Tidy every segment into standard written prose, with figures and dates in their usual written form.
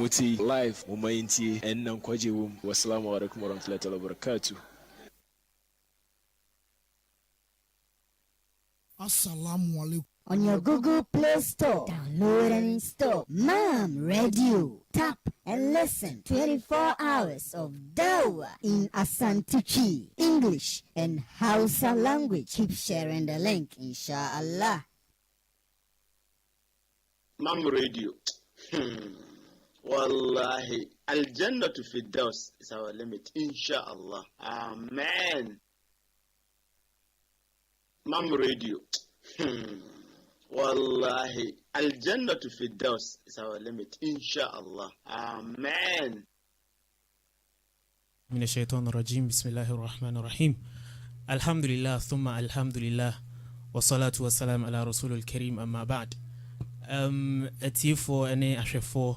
Muti live Mumainti and Nankwaji. Wassalamu alaikum warahmatullahi wabarakatuh. Assalamu alaikum. On your Google Play Store, download and install MAM Radio. Tap and listen 24 hours of DAWAH in Asante, English and Hausa language. Keep sharing the link, inshallah. MAM Radio. Wallahi, Al-Jannah to Firdaus is our limit, inshallah. Amen. MAM Radio. Wallahi, Al-Jannah to Firdaus is our limit, inshallah. Amen. من الشيطان الرجيم بسم الله الرحمن الرحيم الحمد لله ثم الحمد لله والصلاة والسلام على رسول الكريم أما بعد أتيفو أني أشفو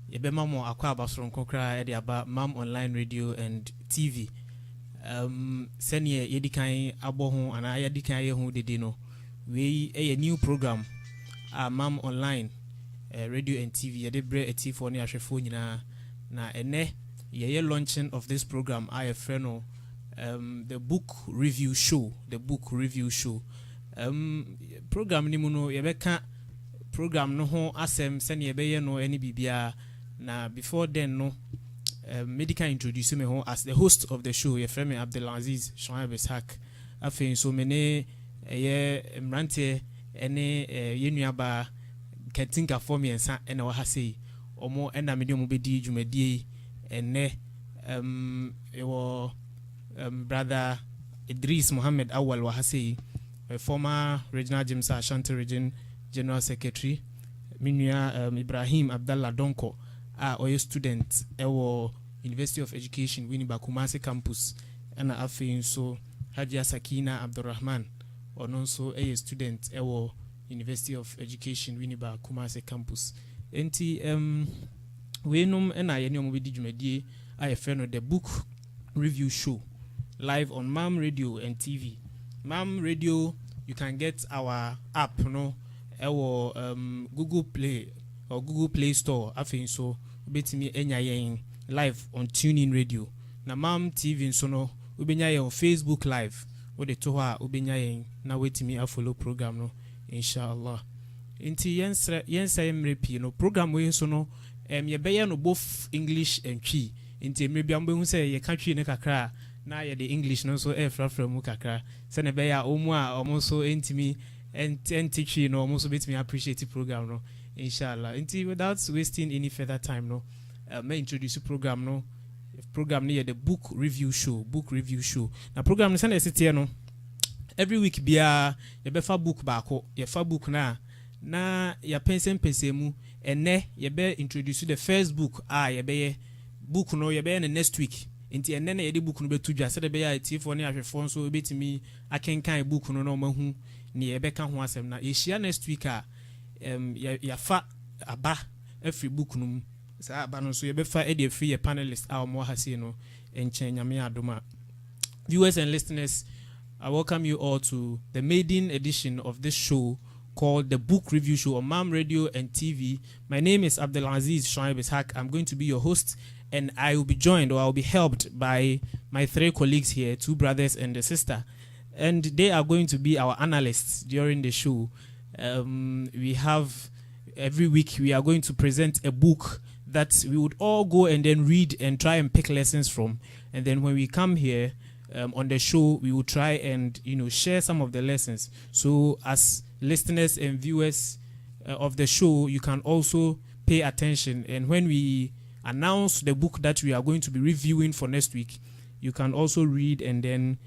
يبما مو أقوى بصرون كوكرا يدي أبا MAM Online Radio and TV سنية يدي كاين أبوهو أنا يدي كاين يهو دينو we a new program MAM Online Radio and TV yede bre atifo ne ahwefo nyina na ene ye launching of this program I friend the book review show program ni mu no ye beka program no ho asem se ne ye be ye no ene bibia na before then no medical introduce me ho as the host of the show ye friend me Abdulaziz Shoaib afin so many ye mrante ene yenuaba ketinka form yensa ene wa hase omo ena me de mo bedi dwumadie ene ewo brother Idris Muhammad Awal wa hase former regional James Ashanti region general secretary minua Ibrahim Abdallah Donko oyo student ewo University of Education Winneba Kumasi campus ena afin so Hajia Sakina Abdurrahman ononso a student ewo University of Education Winneba Kumasi campus enti wenum ena ye ne omobedi dwumadie ayefeno the book review show live on MAM Radio and TV. MAM Radio, you can get our app no ewo Google Play or Google Play Store afin so betimi enya yen live on TuneIn Radio. Na MAM TV so no ubenya yen on Facebook live o de to ha ubenya yen na wetimi a follow program no inshallah. Inti yensa emrepi no program we so no ye be no both English and Twi. Inti emrebi ambe hu say ye ka Twi ne kakra na ye the English no so fra mu kakra se ne be ya omu a omo so entimi enti Twi no omo so betimi appreciate the program no inshallah. Inti without wasting any further time no may introduce the program no ne the book review show. Na program no se na sit here no every week bia ye be fa book baako ye fa book na ya pensem ene ye be introduce the first book ye be book no ye be next week inti ene na ye de book no betudwa se de be ya tifo ne ahwefo so betimi akenkan book no na mahu ne ye be ka ho asem na ye shia next week ya fa aba every book no sa aba no so ye be fa e de free ye panelist mo hase no enchen nyame adoma. Viewers and listeners, I welcome you all to the maiden edition of this show called the Book Review Show on MAM Radio and TV. My name is Abdulaziz Shoaib. I'm going to be your host, and I will be joined, or I will be helped by my three colleagues here, two brothers and a sister, and they are going to be our analysts during the show. We have every week we are going to present a book that we would all go and then read and try and pick lessons from, and then when we come here on the show, we will try and share some of the lessons. So as listeners and viewers of the show, you can also pay attention, and when we announce the book that we are going to be reviewing for next week, you can also read and then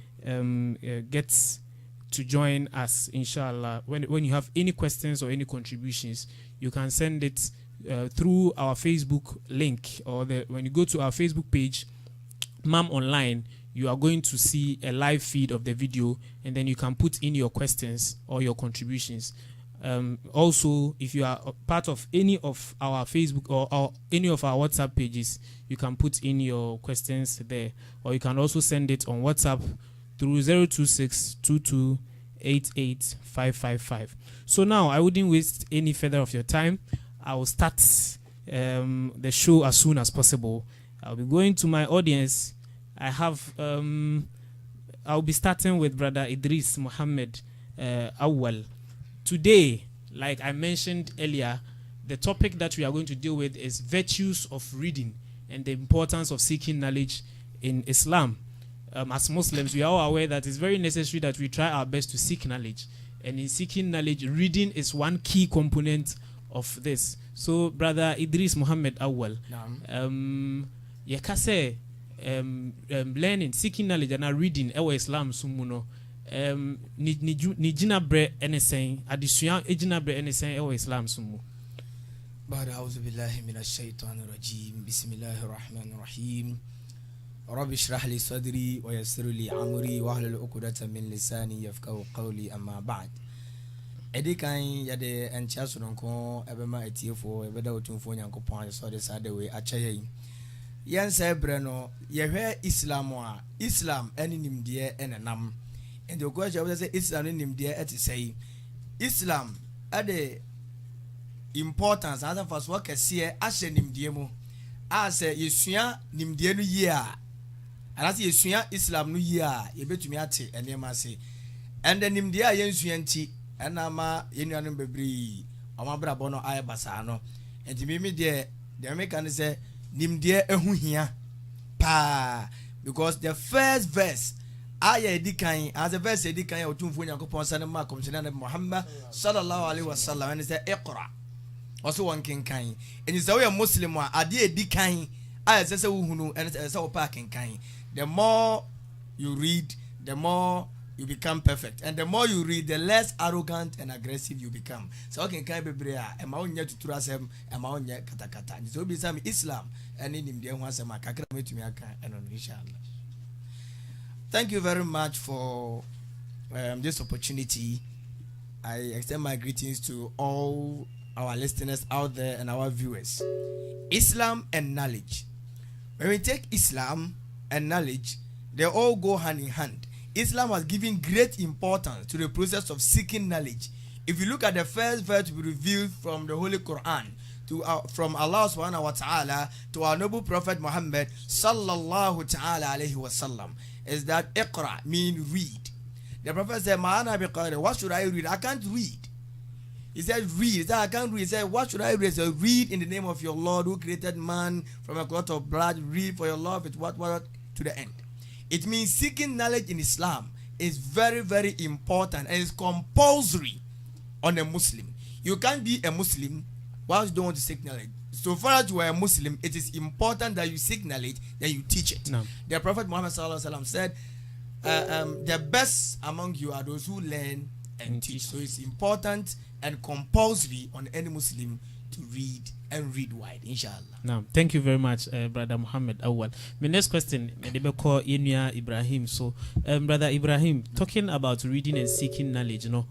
get to join us inshallah. When you have any questions or any contributions, you can send it through our Facebook link, or when you go to our Facebook page MAM Online, you are going to see a live feed of the video, and then you can put in your questions or your contributions. Also, if you are part of any of our Facebook or any of our WhatsApp pages, you can put in your questions there, or you can also send it on WhatsApp through 02622885555. So now I wouldn't waste any further of your time. I will start the show as soon as possible. I'll be going to my audience. I have I'll be starting with Brother Idris Muhammad Awal. Today, like I mentioned earlier, the topic that we are going to deal with is virtues of reading and the importance of seeking knowledge in Islam. As Muslims, we are all aware that it's very necessary that we try our best to seek knowledge. And in seeking knowledge, reading is one key component of this. So, Brother Idris Muhammad Awal, learning, seeking knowledge and reading our Islam sumuno. Ni jina bre anything, addition ejina bre anything our Islam sumu. بعد أعوذ بالله من الشيطان الرجيم بسم الله الرحمن الرحيم رب اشرح لي صدري ويسر لي أمري واحلل عقدة من لساني يفقهوا قولي أما بعد edi kan yade encha so nko ebema etiefo ebeda otumfo nyankopon aso de sade we akyeye yen se bre no yehwe islam eni nimde enenam and the question was say islam nimde etisei islam ade importance as of us work here ashe nimde mu as yesua nimde no yia anase yesua islam no yia yebetumi ate enema se and the nimde a yensua nti enama yenuanum bebri amabra bono aye basa no enti mimi de make an say nimde ehu hia pa because the first verse aye edikan as a verse edikan otumfo nyankopon sanema komshina Muhammad sallallahu alaihi wasallam and say iqra also one kinkan and is a Muslim a ade edikan aye say uhunu and say opa kinkan the more you read the more you become perfect, and the more you read, the less arrogant and aggressive you become. So okay, can be brea. Am I on yet to trust him? Am I on yet katakata? So be some Islam and in him there once a makakra me to me and on inshallah. Thank you very much for this opportunity. I extend my greetings to all our listeners out there and our viewers. Islam and knowledge. When we take Islam and knowledge, they all go hand in hand. Islam has given great importance to the process of seeking knowledge. If you look at the first verse we revealed from the Holy Quran to from Allah subhanahu wa ta'ala to our noble Prophet Muhammad sallallahu ta'ala alayhi wa sallam, is that iqra mean read. The Prophet said, Ma'ana biqari, what should I read? I can't read. He said, read. He said, I can't read. He said, what should I read? He said, read in the name of your Lord who created man from a clot of blood. Read for your love with what to the end. It means seeking knowledge in Islam is very, very important and it's compulsory on a Muslim. You can't be a Muslim while you don't want to seek knowledge. So far as you are a Muslim, it is important that you seek knowledge, that you teach it. No. The Prophet Muhammad said, the best among you are those who learn and teach. So it's important and compulsory on any Muslim to read and read wide, inshallah. Now, thank you very much, Brother Muhammad Awal. My next question, call Inya Ibrahim. So, Brother Ibrahim, talking about reading and seeking knowledge, you know,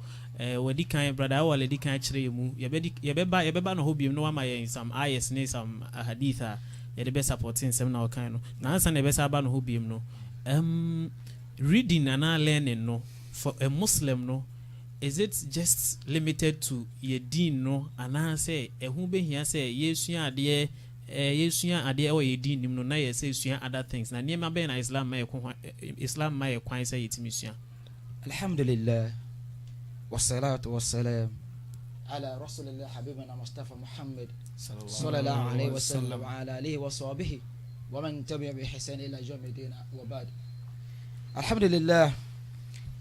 where kind Brother Awal, the kind tremu, yabeba no hobby, no one some ayes, some haditha, the best supporting some now kind. Now, the best about no hobby, no. Reading and learning, no, for a Muslim, no. Is it just limited to ye din no and say who be here say yesuya ade or ye din no na ye say suya other things na niema be na Islam ma kwan say yetimisua. Alhamdulillah wassalatu wassalam ala rasulillah habibina Mustafa Muhammad sallallahu alayhi wa sallam wa ala alihi wa sahbihi wa man tabi'a bi ihsan ila yawmid din wa ba'd. Alhamdulillah,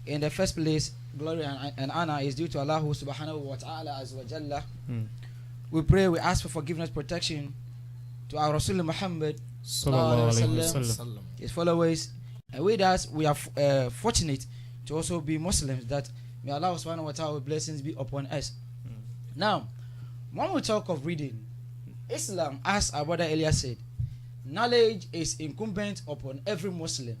in the first place, glory and honor is due to Allah subhanahu wa ta'ala azza wa jalla. We pray, we ask for forgiveness, protection to our Rasul Muhammad sallallahu alaihi wasallam, his followers, and with us we are fortunate to also be Muslims, that may Allah subhanahu wa ta'ala blessings be upon us. Now, when we talk of reading, Islam, as our brother earlier said, knowledge is incumbent upon every Muslim.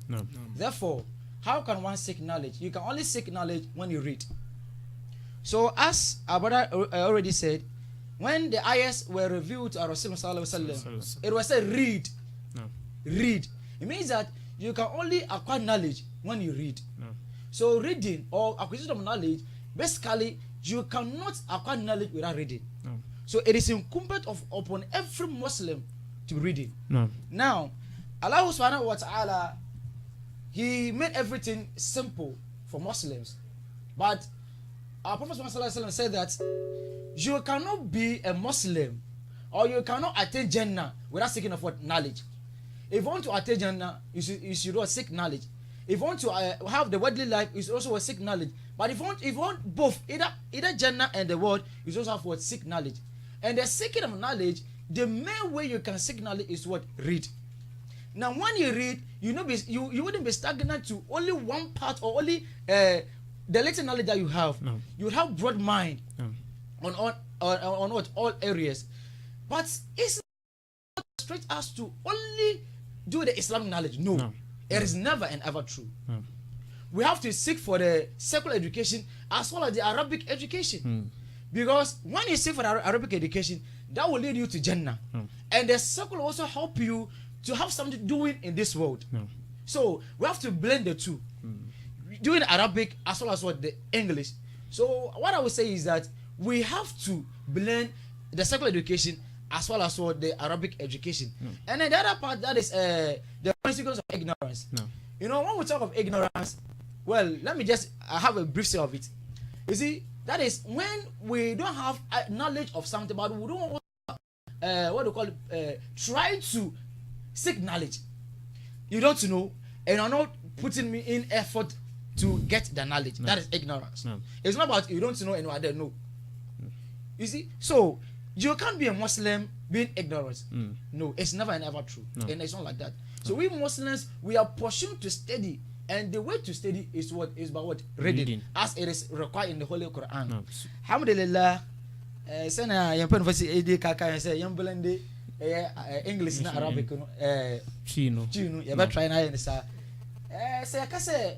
Therefore, how can one seek knowledge? You can only seek knowledge when you read. So, as our brother already said, when the ayahs were revealed to our Rasulullah sallallahu alaihi wasallam, it was said read. Read. It means that you can only acquire knowledge when you read. So, reading or acquisition of knowledge, basically, you cannot acquire knowledge without reading. So it is incumbent upon every Muslim to read it. No. Now, Allah subhanahu wa ta'ala, He made everything simple for Muslims. But our Prophet ﷺ said that you cannot be a Muslim or you cannot attain Jannah without seeking of what? Knowledge. If you want to attain Jannah, you should seek knowledge. If you want to have the worldly life, you should also seek knowledge. But if you want both, either Jannah and the world, you should also have what? Seek knowledge. And the seeking of knowledge, the main way you can seek knowledge is what? Read. Now, when you read, you wouldn't be stagnant to only one part or only the little knowledge that you have. No. You have broad mind on what all areas. But it's not straight us to only do the Islamic knowledge. No. It is never and ever true. No. We have to seek for the secular education as well as the Arabic education. Because when you seek for the Arabic education, that will lead you to Jannah. And the secular will also help you to have something doing in this world. So we have to blend the two. Doing Arabic as well as what the English. So what I would say is that we have to blend the secular education as well as what the Arabic education. And then the other part, that is the consequence of ignorance. You know, when we talk of ignorance, well, let me just have a brief say of it. You see, that is when we don't have knowledge of something, but we don't what do you call it? Try to seek knowledge. You don't know, and you're not putting me in effort to get the knowledge. That is ignorance. It's not about you don't know and you are there. No. You see, so you can't be a Muslim being ignorant. No, it's never and ever true. And it's not like that. So we Muslims, we are pursuing to study. And the way to study is what? Is by what? Reading. As it is required in the Holy Quran. Alhamdulillah. Sana yampen fasi edi kaka say yambelende English na Arabic no Chino ya ba try na yen sa say ka say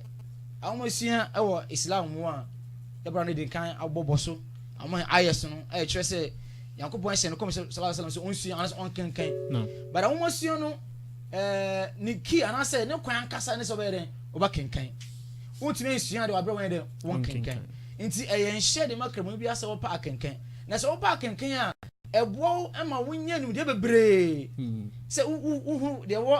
amosia e wo Islam mu a e bra no de kan aboboso amon ayes no e kire say Yakobon say no come sallallahu alaihi wasallam so onsu anas on kenken but amosia no ni ki ana say ne kwan kasa ne so be den oba kenken untime nsua de wa bra wen de won kenken nti yen share de makramo bi asa wo pa kenken na so pa kenken a ebo ema wonya nim de bebre se uhu de wo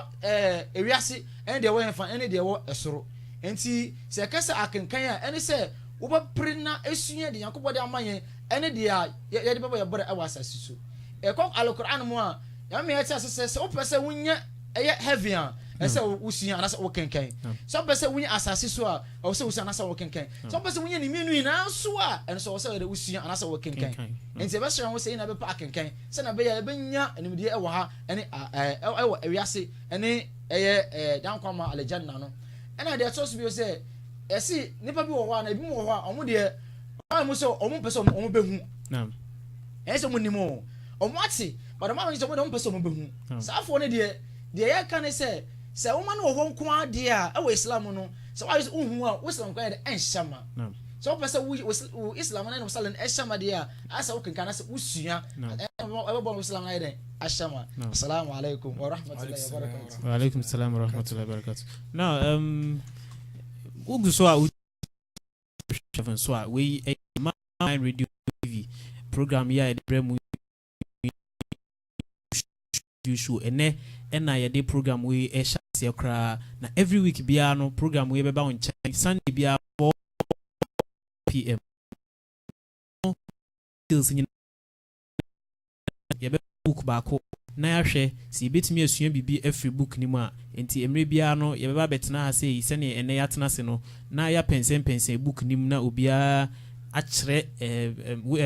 ewiase ene de wo enfa ene de wo esoro enti se kasa akenkan a ene se wo ba prina esua de Yakobon de amayen ene de a ye de baba ye bore e wasasi so e ko alquran mu a ya me yati asese se wo pese wonya eye heavy a ese usua anasa wo kenkan so pese wonya asasi so a o se usua anasa wo kenkan so pese wonya ni minu ina so a ene so wo se de usua anasa wo kenkan enti be sere wo se ina be pa kenkan se na be ya be nya enimde e wo ha ene e wo ewiase ene eye dan kwama aljanna no ena de so bi o se esi nipa bi wo ho na bi mo ho a omo de mo se omo pese omo be hu ese mo nimo omo ati but omo se omo pese omo be hu sa afo ne de ya kan se se wo man wo ho nko ade a e wo Islam no se wa use uhu a wo Islam kwa de enshama so pese wo Islam na no salen enshama de a asa wo kan se usua e bo Islam na de ashama. Assalamu alaikum wa rahmatullahi wa barakatuh. Wa alaikum assalam wa rahmatullahi wa barakatuh. Now ugu so a so a we mind radio TV program ya de bremu show ene na ya de program we e share kra na every week bia no program we be ba on Sunday bia 4 PM skills ni ya be book baako na ya hwe si betimi asua bibi every book ni mu a enti emre bia no ya be ba betena ha sei se ne ene ya tena se no na ya pense book ni mu na obia achre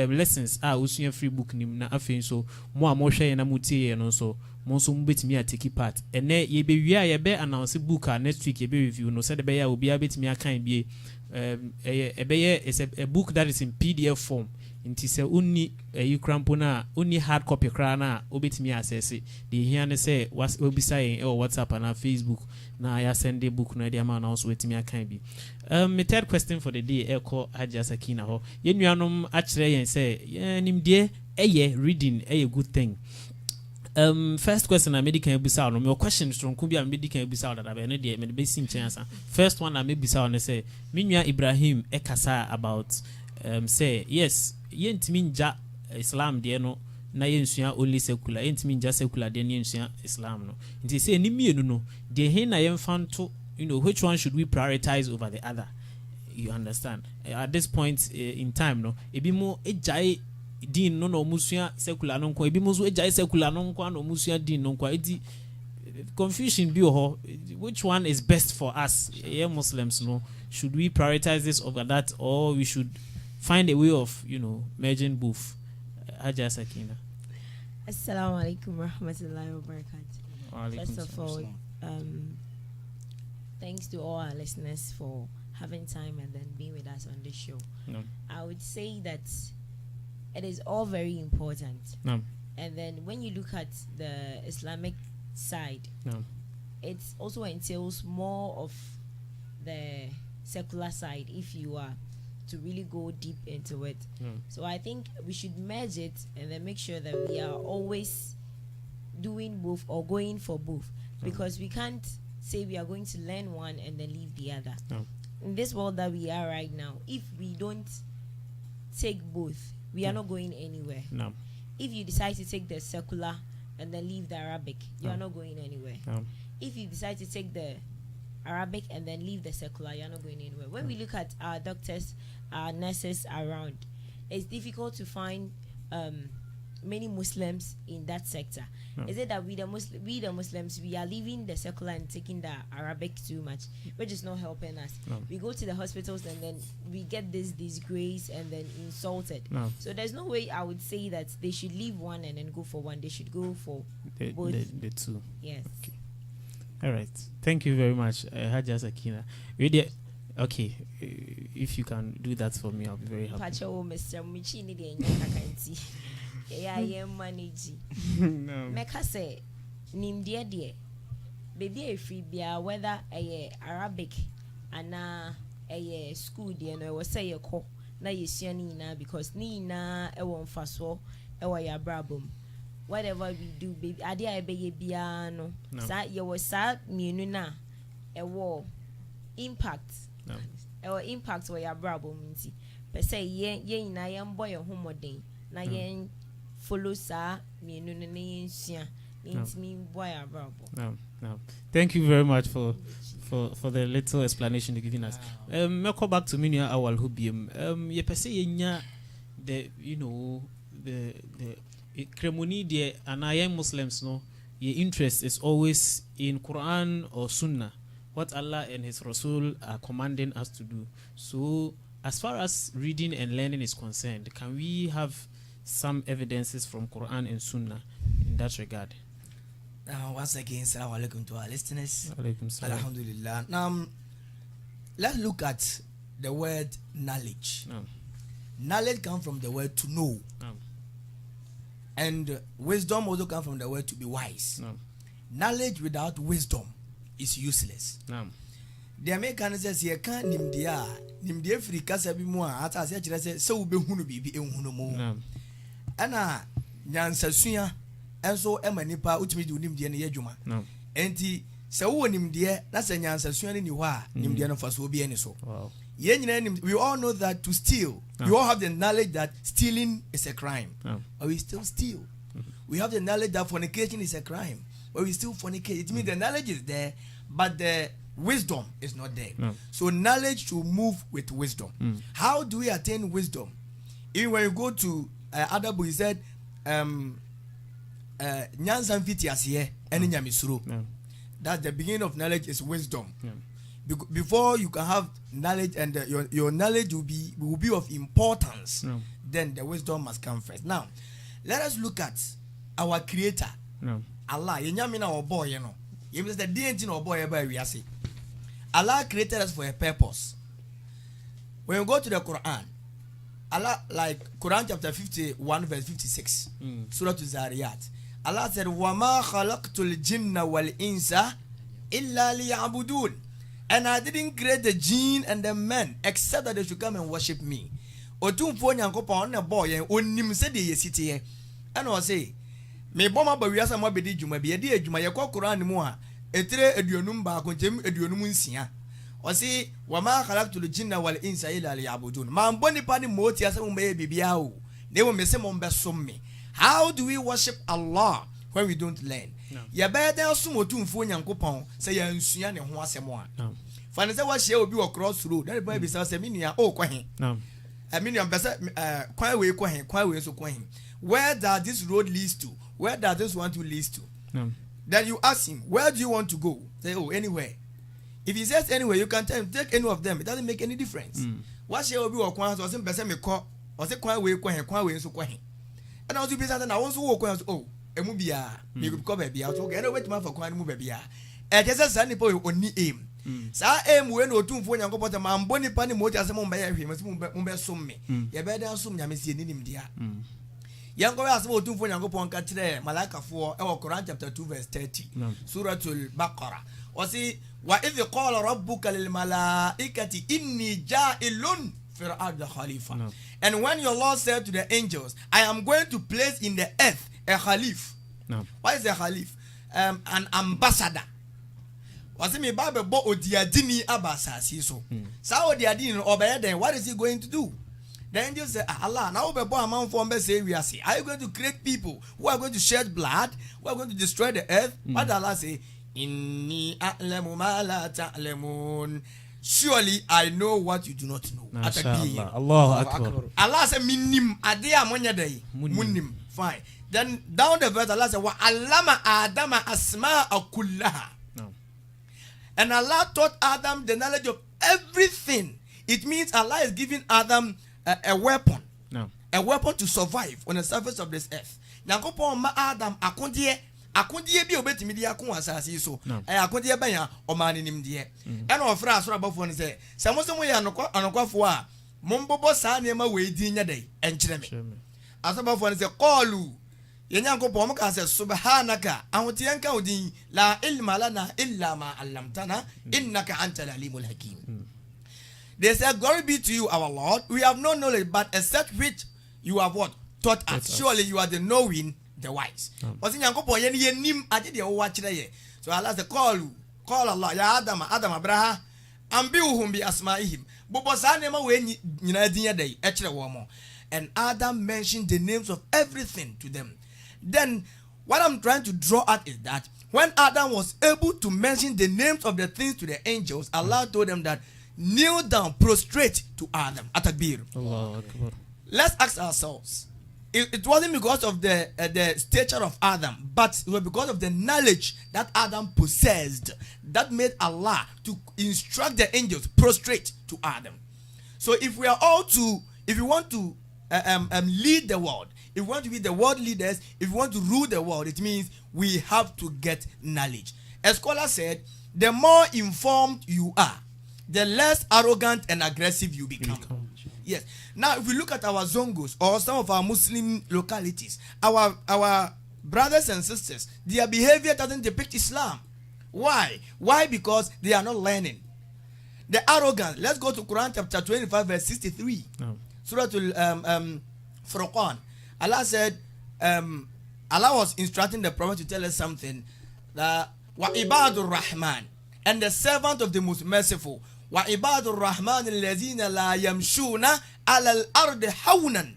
lessons usua free book ni mu na afei so mo a mo hwe na mo tie no so mo so mo betimi a take part ene ye be wi a ye be announce book a next week ye be review no se de be ya obia betimi akan bie is a book that is in PDF form. Inti se unni crampo na unni hard copy kra na obetimi access the here ne say was obisai or WhatsApp and Facebook na ya send the book na dia ma na also betimi akan bi. My third question for the day eko Haja Sakina ho ye nuanom akire yen say nimde eye reading a good thing. First question I made can be sound. My question from Kumbia made can be sound that I no dey me be sim chance. First one I may be sound say Minya Ibrahim ekasa about say yes yentimi nja Islam de no na yensua only secular entimi just secular then yensua Islam no nti say ni mienu no de he na yemfanto which one should we prioritize over the other, you understand? At this point in time no ebi mo ejai din no musua secular no nko ebi mo so ejai secular no nko no musua din no nko edi confusion bi ho. Which one is best for us Muslims no? Should we prioritize this over that, or we should find a way of merging both? Haja Sakina. Assalamu alaikum warahmatullahi wabarakatuh. First of all, thanks to all our listeners for having time and then being with us on this show. No. I would say that it is all very important. No. And then when you look at the Islamic side, no, it also entails more of the secular side if you are to really go deep into it. So I think we should merge it and then make sure that we are always doing both or going for both, because we can't say we are going to learn one and then leave the other. In this world that we are right now, if we don't take both, we are not going anywhere. If you decide to take the secular and then leave the Arabic, you are not going anywhere. If you decide to take the Arabic and then leave the secular, you're not going anywhere. When we look at our doctors, our nurses around, it's difficult to find many Muslims in that sector. Is it that we the Muslims, we are leaving the secular and taking the Arabic too much, which is not helping us? We go to the hospitals and then we get this disgrace and then insulted. So there's no way I would say that they should leave one and then go for one. They should go for both. The two. Yes. Okay. All right. Thank you very much, Haja Sakina. Okay, if you can do that for me, I'll be very happy. Pacho, Mr. Michini, the I am managing. No. Meka say, nim dear, baby a free beer, whether a Arabic and a school dear, no, was say a co, na yesianina, because Nina, a one faso, a waya brabum. Whatever we do, baby, I dare be a piano. Sa you was sad, me na a war impact. Our impact where your brabo means. But say, ye, na yam boy a homo day, na yen follow sa, me no means me boy a brabo. No. Thank you very much for the little explanation you're giving us. Me go back to me now. Awal hubium. Ye per se yenya the the ceremony there, and I am Muslims no. Your interest is always in Quran or Sunnah, what Allah and His Rasul are commanding us to do. So, as far as reading and learning is concerned, can we have some evidences from Quran and Sunnah in that regard? Once again, assalamu alaikum to our listeners. Alaikum salam. Alhamdulillah. Now, let's look at the word knowledge. Knowledge comes from the word to know. And wisdom also comes from the word to be wise. Knowledge without wisdom is useless. The American says, "You can't nimdia free kasa bi mo a ata se kire se se wo behunu bibi ehunu mo." Ana nyansasua enso emanipa utimi di nimdia ne yadwuma. Enti se wo nimdia na se nyansasua ne ni ho a nimdia no faso obi eni so. We all know that to steal, we all have the knowledge that stealing is a crime, but we still steal. We have the knowledge that fornication is a crime, but we still fornicate. It means the knowledge is there, but the wisdom is not there. So knowledge should move with wisdom. How do we attain wisdom? Even when you go to other book, he said, "Nyansan fiti asiye eni nyamisuro." That's the beginning of knowledge is wisdom. Before you can have knowledge and your knowledge will be of importance, then the wisdom must come first. Now, let us look at our Creator. Allah, yenyamina obo ye no. Ye means the deity no obo ye ba we say. Allah created us for a purpose. When you go to the Quran, Allah, like Quran chapter 51 verse 56, Surah Zariyat, Allah said, "Wama khalaqtul jinna wal insa illa liya'budun." And I didn't create the jinn and the men except that they should come and worship me. Otumfo nyankopon na boy onim se de yesiti he. And I say, me boma ba wiasa mo bedi djuma bi de adjuma ye kọ Quran mu a etire aduonum ba ko ntem aduonum nsia. O say, "Wa ma khalaqtul jinna wal insa illa liya'budun." Ma mboni pa ni moti asem me bibia o. Ne wo me se mo mbe som me. How do we worship Allah when we don't learn? No. Ya better sumotumfo nyankopon say ya nsua ne ho asɛm a. No. For say what share obi wɔ cross road. That boy be say me nua o kwa he. No. Me nua pese kwan we kwa he, kwan we so kwa he. Where does this road leads to? Where does this one to leads to? No. Then you ask him, where do you want to go? Say, oh, anywhere. If he says anywhere, you can tell him, take any of them. It doesn't make any difference. What share obi wɔ kwan so say pese me kɔ, or say kwan we kwa he, kwan we so kwa he. And also be saying na won so wo kwan so oh emu bia me go baby out okay wait man for kwan mu baby a e je say say nipa oni aim sa aim we na otumfo nyankopɔn ma mbo nipa ni mo ti asem mo ba ya hwe mo be som me ye be dan som nyame sie ninim dia yanko ya asem otumfo nyankopɔn ka kire malaikafo e wo Quran chapter 2 verse 30 suratul baqara o si wa idh qala rabbuka lil malaikati inni ja'ilun fir'aun khalifa. And when your Lord said to the angels, I am going to place in the earth a khalif. No. What is a khalif? An ambassador. Was me Bible bo odiadini abasasi so. Sa odiadini obey then what is he going to do? The angel said, Allah, now be bo amount for say we are say, are you going to create people who are going to shed blood, who are going to destroy the earth? What did Allah say? Inni a'lamu ma la ta'lamun. Surely I know what you do not know. Allahu Akbar. Allah said, minim adia monya day. Munim. Fine. Then down the verse, Allah said, wa allama Adama asma'a kullaha. No. And Allah taught Adam the knowledge of everything. It means Allah is giving Adam a weapon. No. A weapon to survive on the surface of this earth. Nyankopon ma Adam akondiye bi obetimi dia kon asase so akondiye ban ya o ma nanim die e na ofra asoro abafo ne se mo ye anokwafo a mombobo saa ne ma we di nya dai enkire me asabafo ne se qalu ye nyankopon mo ka se subhanaka ahote yanka odin la ilma lana illa ma allamtana innaka antal alimul hakim. They said, glory be to you our Lord, we have no knowledge but except which you have what taught us. Surely you are the knowing, the wise. But in Yankopon ye nim ade de wo watch ye. So Allah said, call Allah ya Adam abraha ambiuhum bi asma'ihim. Bobo sa ne ma we nyina din ye dey e kire wo mo. And Adam mentioned the names of everything to them. Then what I'm trying to draw at is that when Adam was able to mention the names of the things to the angels, Allah told them that kneel down, prostrate to Adam. Atakbir. Allahu Akbar. Let's ask ourselves. It wasn't because of the stature of Adam, but it was because of the knowledge that Adam possessed that made Allah to instruct the angels prostrate to Adam. So if we want to lead the world, if we want to be the world leaders, if we want to rule the world, it means we have to get knowledge. A scholar said, the more informed you are, the less arrogant and aggressive you become. Yes. Now, if we look at our zongos or some of our Muslim localities, our brothers and sisters, their behavior doesn't depict Islam. Why? Why? Because they are not learning. The arrogance. Let's go to Quran chapter 25 verse 63. No. Surah Furqan. Allah said, Allah was instructing the Prophet to tell us something. That wa ibadur Rahman, and the servant of the most merciful. Wa ibadur Rahman alladhina la yamshuna ala al-ardi hawnan.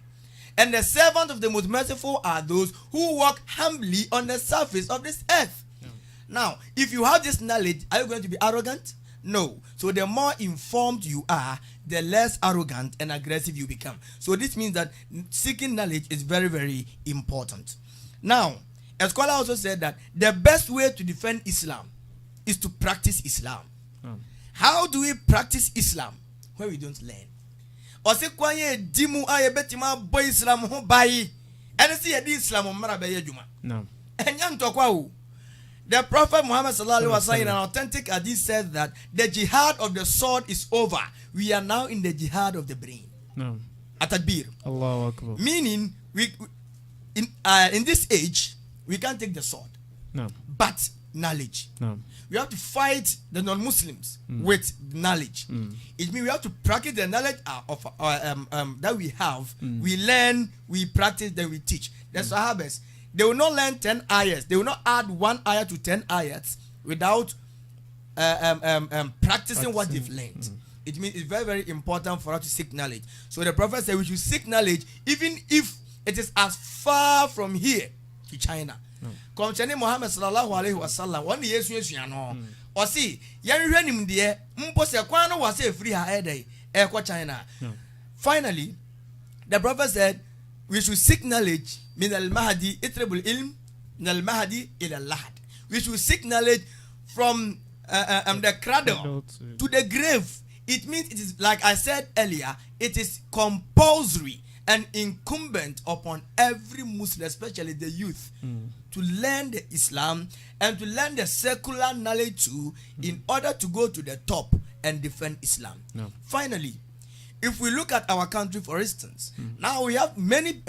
And the servant of the most merciful are those who walk humbly on the surface of this earth. Yeah. Now, if you have this knowledge, are you going to be arrogant? No. So the more informed you are, the less arrogant and aggressive you become. So this means that seeking knowledge is very, very important. Now, a scholar also said that the best way to defend Islam is to practice Islam. How do we practice Islam when we don't learn? Ose kwanye dimu aye betima boy Islam ho bai. And see Islam mara be adwuma. No. Enya ntokwa o. The Prophet Muhammad sallallahu alaihi wasallam in an authentic hadith says that the jihad of the sword is over. We are now in the jihad of the brain. No. At-tadbir. Allahu Akbar. Meaning in this age we can't take the sword. No. But knowledge. No. We have to fight the non-Muslims with knowledge. It means we have to practice the knowledge of that we have. We learn, we practice, then we teach. The Sahabas, they will not learn 10 ayats. They will not add 1 ayat to 10 ayats without practicing what they've learned. It means it's very, very important for us to seek knowledge. So the Prophet said we should seek knowledge even if it is as far from here to China. Concerning Muhammad sallallahu alaihi wasallam, one yesu no. Or see, yan renim de mpose kwan no was free her head China. Finally, the prophet said we should seek knowledge min al-mahdi itrabul ilm min al-mahdi ila al-lahad. We should seek knowledge from the cradle to the grave. It means it is, like I said earlier, it is compulsory and incumbent upon every Muslim, especially the youth, to learn the Islam and to learn the secular knowledge too, in order to go to the top and defend Islam. Finally, if we look at our country, for instance, now we have many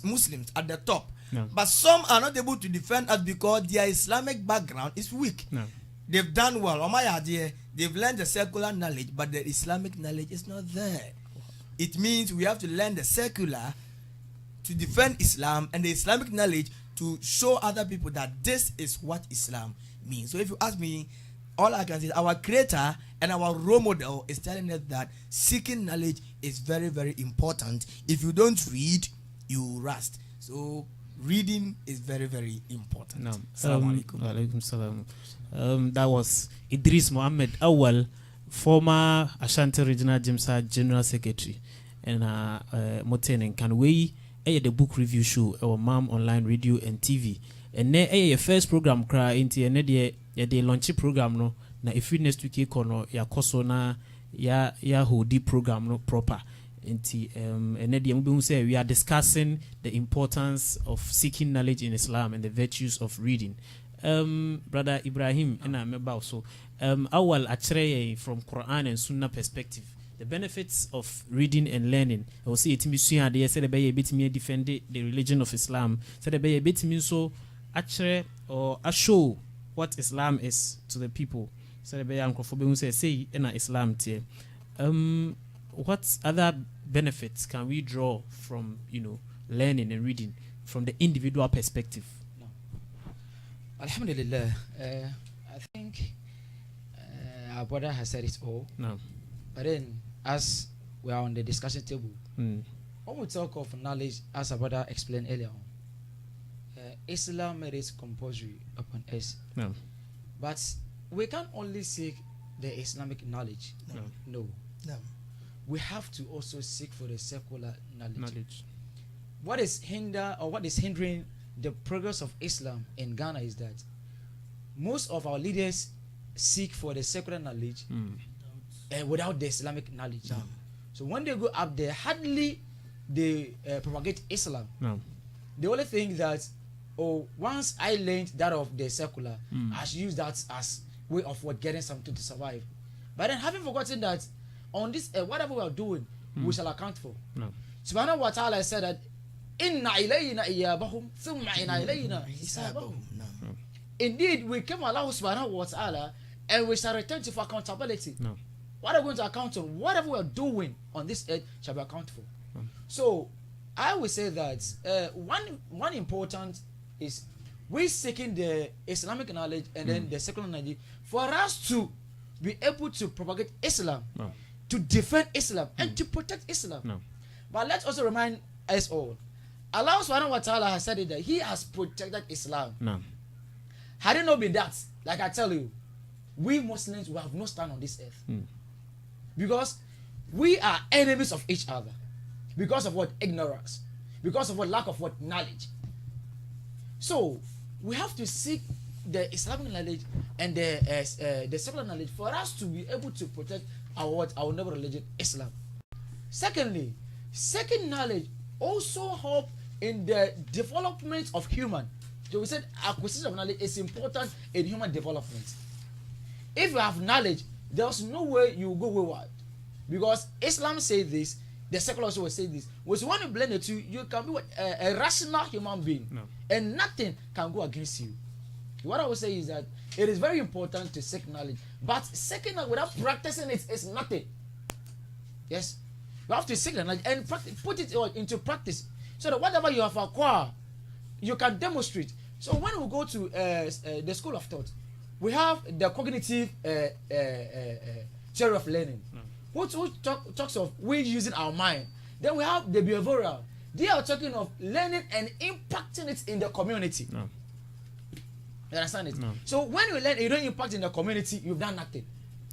Muslims at the top, but some are not able to defend us because their Islamic background is weak. They've done well, on my idea, they've learned the secular knowledge, but the Islamic knowledge is not there. It means we have to learn the secular to defend Islam and the Islamic knowledge to show other people that this is what Islam means. So if you ask me, all I can say is our creator and our role model is telling us that seeking knowledge is very, very important. If you don't read, you rust. So reading is very, very important. Assalamu alaikum. That was Idris Muhammad Awal, former Ashanti Regional Jimsa General Secretary, and Motene Kanwei, the book review show, our MAM online radio and TV. And then first program cry into the launch program no na if next week kono ya koso na ya hold program no proper. And then say we are discussing the importance of seeking knowledge in Islam and the virtues of reading. Brother Ibrahim and I'm about so awal actually from Quran and Sunnah perspective, the benefits of reading and learning. I will say it me suya they said be a bit me defend the religion of Islam. Said be a bit me so actually or show what Islam is to the people. Said be am say in Islam tie. What other benefits can we draw from learning and reading from the individual perspective? Alhamdulillah, I think our brother has said it all. No. But then, as we are on the discussion table, when we talk of knowledge, as our brother explained earlier on, Islam made it compulsory upon us. No. But we can't only seek the Islamic knowledge. No. We have to also seek for the secular knowledge. What is hindering the progress of Islam in Ghana is that most of our leaders seek for the secular knowledge without the Islamic knowledge. So when they go up there, hardly they propagate Islam. The only thing that, once I learned that of the secular, I should use that as way of getting something to survive. But then having forgotten that on this, whatever we are doing, we shall account for. Subhanahu wa ta'ala said that Inna ilayna iyabahum thumma inna ilayna hisabahum. Indeed, we came Allah subhanahu wa ta'ala and we shall return to for accountability. What are we going to account on? Whatever we are doing on this earth shall be accounted for. So I would say that one important is we seeking the Islamic knowledge and then the secular knowledge for us to be able to propagate Islam, to defend Islam and to protect Islam. But let's also remind us all, Allah subhanahu wa ta'ala has said it that He has protected Islam. Had it not been that, like I tell you, we Muslims will have no stand on this earth. Because we are enemies of each other. Because of what? Ignorance. Because of what? Lack of what? Knowledge. So we have to seek the Islamic knowledge and the secular knowledge for us to be able to protect our noble religion, Islam. Secondly, second knowledge also help in the development of human. So we said acquisition of knowledge is important in human development. If you have knowledge, there's no way you will go wayward. Because Islam says this, the secular also will say this. When you blend the two, you can be a rational human being. And nothing can go against you. What I would say is that it is very important to seek knowledge. But seeking knowledge without practicing it is nothing. Yes? You have to seek the knowledge and put it into practice. So that whatever you have acquired, you can demonstrate. So when we go to the school of thought, we have the cognitive theory of learning, which talks of we using our mind. Then we have the behavioral. They are talking of learning and impacting it in the community. No. You understand it? No. So when you learn and you don't impact in the community, you've done nothing.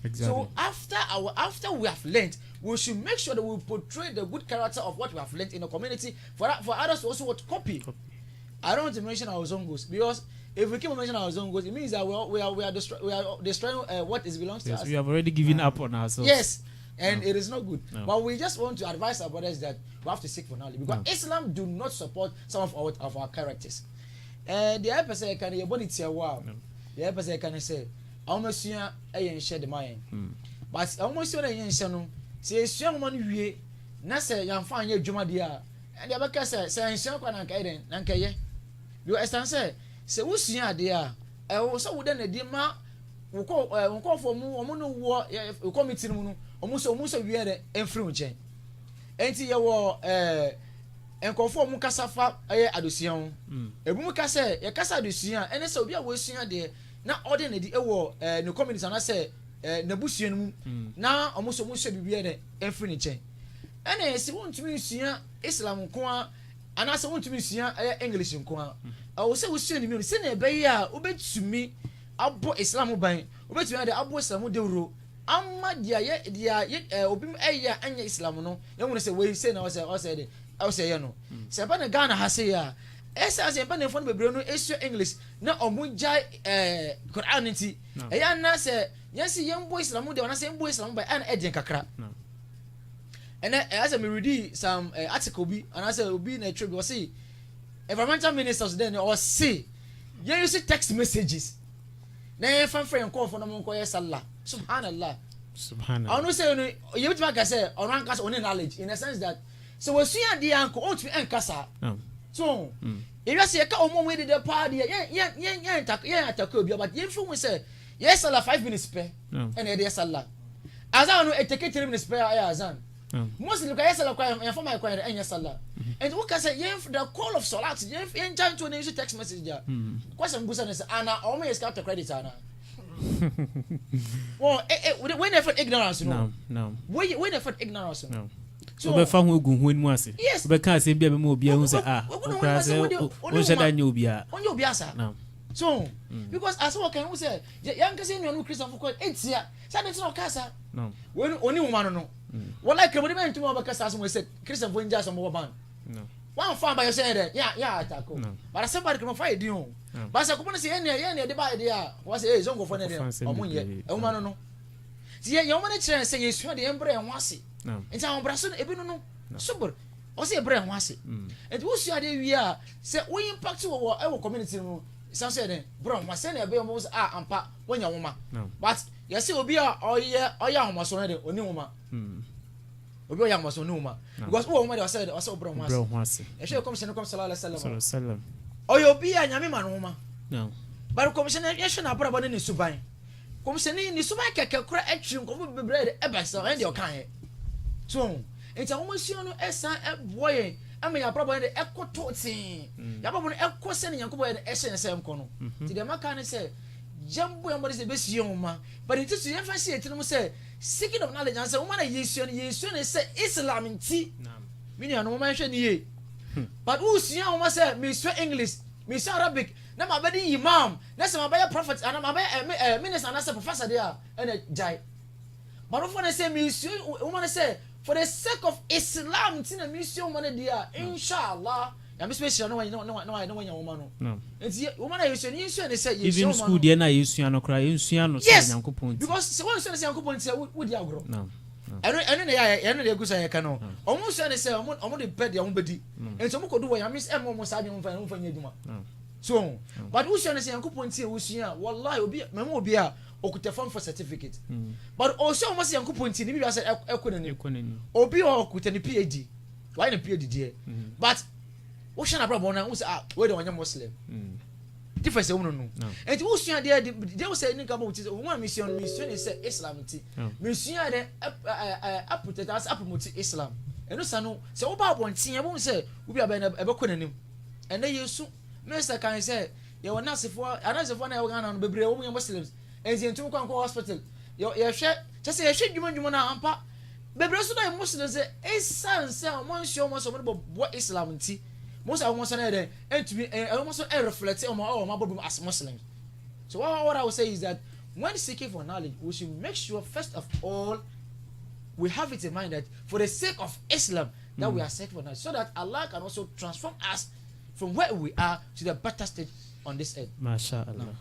Exactly. So after we have learned, we should make sure that we portray the good character of what we have learned in the community for others to also want to copy. I don't want to mention our zongos because if we keep mentioning our zongos, it means that we are destroying what is belongs to us. We have already given up on ourselves. Yes, and it is not good. No. But we just want to advise our brothers that we have to seek for knowledge because Islam do not support some of our characters. The other person can you body say wow. The other person can say almost you share the mind. But almost you no say you man wie na say you find your juma dia and the other say you kwa na kai den na kai you understand say wo sua de a so wo den na di ma wo ko for mu omo no wo committee mu no omo so wie de enfri nchen enti ye wo enkofo mu kasafa adosia ho ebu mu kasa ye kasa adosia ene se obi a wo sua de na order na di ewo no community na say na busua mu na omo so bibie de enfri nchen ene se wontumi sua Islam ko a ana se wontumi sua English ko a o se wo sua ni mi se na ebe yi a obetumi abo Islam ban obetumi de abo Islam de wuro amma dia obi eya anya Islam no ye wona se we se na o se de o se ye no se ba na Ghana ha se ya esa se ba na fon bebre no esu English na omugja Quran nti eya na se yesi yembo Islam de na se yembo Islam ba an edin kakra and as me read some article bi and as obi na trade was say environmental ministers then or say you use text messages na ye fan friend call for no mo koye sallah subhanallah I know say you bit make say on rank as on knowledge in a sense that so we see the anko on to enkasa so if you say ka omo we the party yen attack obi but yen fu we say yes sallah 5 minutes per and e dey sallah azan no e take 3 minutes per azan Muslim ka yesala kwa ya forma kwa enya sallah and we can say the call of salat yen join to use text message ja question busa na say ana o me escape the credit ana well when effort ignorance no when effort ignorance no so be fa ho egu ho enu ase be ka say bia be mo obi hu say okra say o sheda nya obi a onye obi asa so because as we can say yan ka say no Christian for etia say no no kasa no when oni woman no wala kemodi be ntuma ba kasa so we say Christian for nja so mo ban no one fan by you say there yeah atako but somebody come fight you but say ko say ene de ba de a was say zongo for ne de omunye e woman no ti ye woman chere say yesu de embre en wase nti an braso ebi no super o say embre en wase and wo su ade wi a say we impact wo community no some say then bro wase na be mo say ampa wonya woma but you see obi a oye homaso na de oni woma obi oya homaso ni woma because wo woma de say bro wase e she come sallallahu alaihi wasallam oye obi a nyame ma no woma but commission e she na brabo ne suban commission ni suban keke kura etwi nko bebre de ebasa and de okan he so enti wo masuo no esa boye ama ya brabo de ekoto tin ya brabo no ekose ne yankobo de ehye se nko no ti de maka ne se jambo ya mbodi se besi yoma but it is you fancy it no say seeking of knowledge and say woman yesu ne say Islam nti mini anu man hwe ne ye but who see woman say me speak English me speak Arabic na ma bedi imam na say ma be prophet and ma be minister na say professor there and jai but who say me woman say for the sake of Islam nti na me speak woman there inshallah ya me special no woman no enti woman yesu ne say yesu even school there na yesu no kra yesu no say yankopon because se won say yankopon say wo di agro eno ne ya eno de gusa ya ka no omo so ne say omo de bed ya omo bedi enti omo kodu wo ya miss mo sa bi mo fa nya djuma so but wo so ne say yankopon tie wo sua wallahi obi memo obi a okuta form for certificate but also omo say yankopon tie ni bi say ekonani obi o okuta ni PhD why na PhD there but wo shana brabo na wo say we de wanya Muslim difference e wono no enti wo sua de wo say ni ka mo ti wo mission is say Islam ti mission de aputata apromote Islam eno sa no say wo ba bontin e wo say wo bi aba na ebe konanim ene Yesu minister kan say ye wona asefo na ye Ghana no bebre wo Muslims enti entum kwa hospital ye hwe say ye hwe dwuma na ampa Baby, so that Muslims say, essence, one show most of what Islam tea. Most of us are there, and to be almost reflect on my Bible as Muslims. So, what I would say is that when seeking for knowledge, we should make sure, first of all, we have it in mind that for the sake of Islam, that we are seeking for knowledge, so that Allah can also transform us from where we are to the better state on this earth. MashaAllah,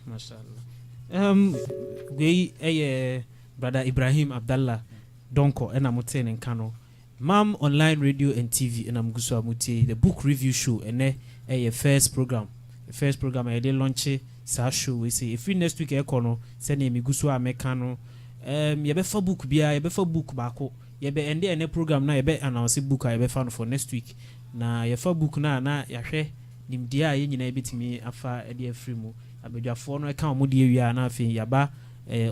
MashaAllah. We, brother Ibrahim Abdallah. Donko and Amoten and Kano. Mam Online Radio and TV and Amgusu Amuti, the book review show and a first program. The first program I did launch sa show. We say if we next week ekono send me Gusu Amekano. Yebe for book bia, yebe for book bako. Yebe ende ene program na yebe announce book I yebe found for next week. Na yefa book na yahwe nimdia ye nyina ebetimi afa ede free mu. Abedwafo no eka omode ewia na afi yaba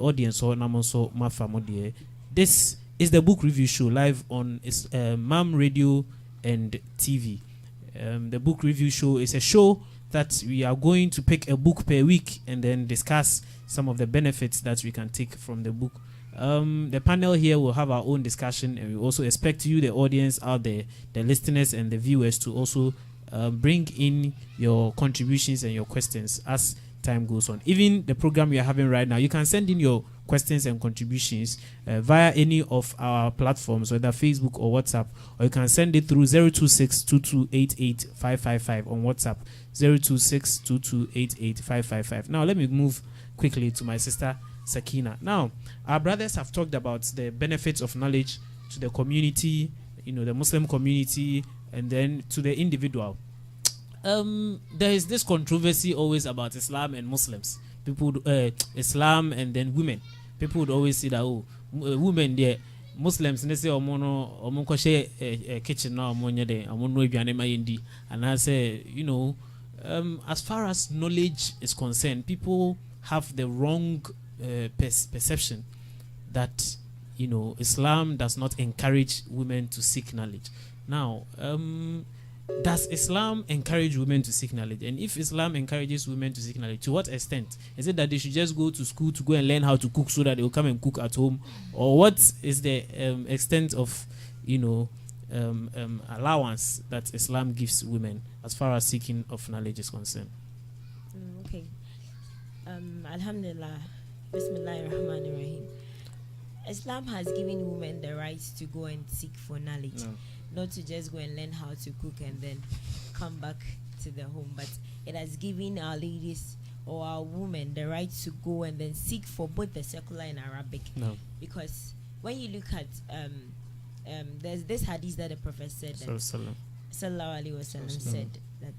audience or namonso mafa modie. This is the book review show live on MAM Radio and TV. The book review show is a show that we are going to pick a book per week and then discuss some of the benefits that we can take from the book. The panel here will have our own discussion, and we also expect you, the audience out there, the listeners and the viewers, to also bring in your contributions and your questions as time goes on. Even the program we are having right now, you can send in your questions and contributions via any of our platforms, whether Facebook or WhatsApp, or you can send it through 026-2288-555 on WhatsApp, 026-2288-555. Now let me move quickly to my sister Sakina. Now, our brothers have talked about the benefits of knowledge to the community, the Muslim community, and then to the individual. There is this controversy always about Islam and Muslims. People, Islam and then women. People would always say that women there, Muslims they say omo kwashe kitchen na omo nyede omo no aduane mayendi, and I say as far as knowledge is concerned, people have the wrong perception that Islam does not encourage women to seek knowledge. Now, does Islam encourage women to seek knowledge? And if Islam encourages women to seek knowledge, to what extent? Is it that they should just go to school to go and learn how to cook so that they will come and cook at home? Or what is the extent of, allowance that Islam gives women as far as seeking of knowledge is concerned? Okay. Alhamdulillah. Bismillahirrahmanirrahim. Islam has given women the right to go and seek for knowledge. No. Not to just go and learn how to cook and then come back to the home, but it has given our ladies or our women the right to go and then seek for both the secular and Arabic. No. Because when you look at there's this hadith that the Prophet said that Sallallahu Alaihi Wasallam said that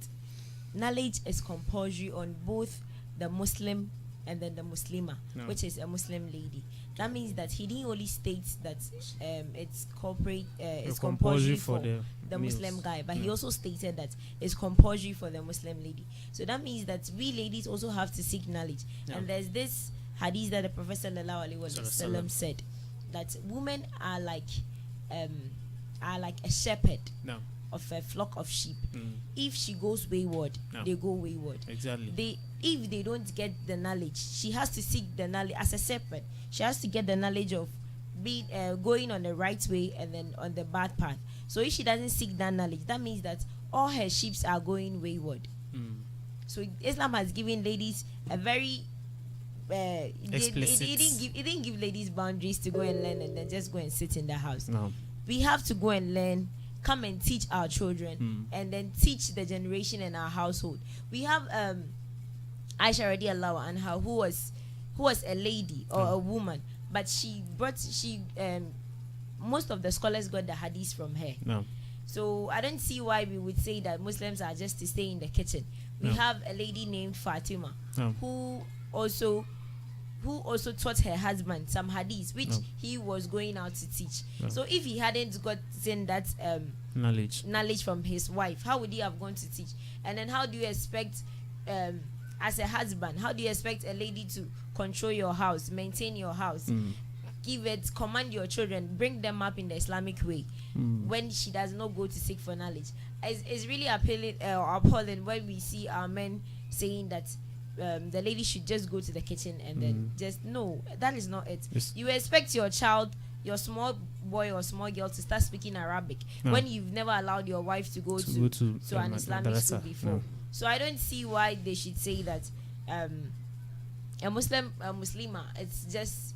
knowledge is compulsory on both the Muslim and then the Muslima, which is a Muslim lady. That means that he didn't only state that it's compulsory for the Muslim guy, but he also stated that it's compulsory for the Muslim lady. So that means that we ladies also have to seek knowledge. And there's this hadith that the Prophet Sallallahu Alaihi Wasallam said that women are like a shepherd of a flock of sheep. If she goes wayward, they go wayward. Exactly. If they don't get the knowledge, she has to seek the knowledge as a shepherd. She has to get the knowledge of going on the right way and then on the bad path. So if she doesn't seek that knowledge, that means that all her sheep are going wayward. So Islam has given ladies a very it didn't give ladies boundaries to go and learn and then just go and sit in the house. No. We have to go and learn, come and teach our children, and then teach the generation in our household. We have Aisha radiallahu anha, who was a lady or a woman, but most of the scholars got the hadith from her. No. So I don't see why we would say that Muslims are just to stay in the kitchen. We have a lady named Fatima who also taught her husband some hadiths, which he was going out to teach. So if he hadn't gotten that knowledge from his wife, how would he have gone to teach? And then how do you expect, as a husband, how do you expect a lady to control your house, maintain your house, command your children, bring them up in the Islamic way, when she does not go to seek for knowledge? It's really appalling when we see our men saying that the lady should just go to the kitchen and then just no, that is not it. You expect your child your small boy or small girl to start speaking Arabic when you've never allowed your wife to go to an Islamic school before. So I don't see why they should say that a Muslimah, it's just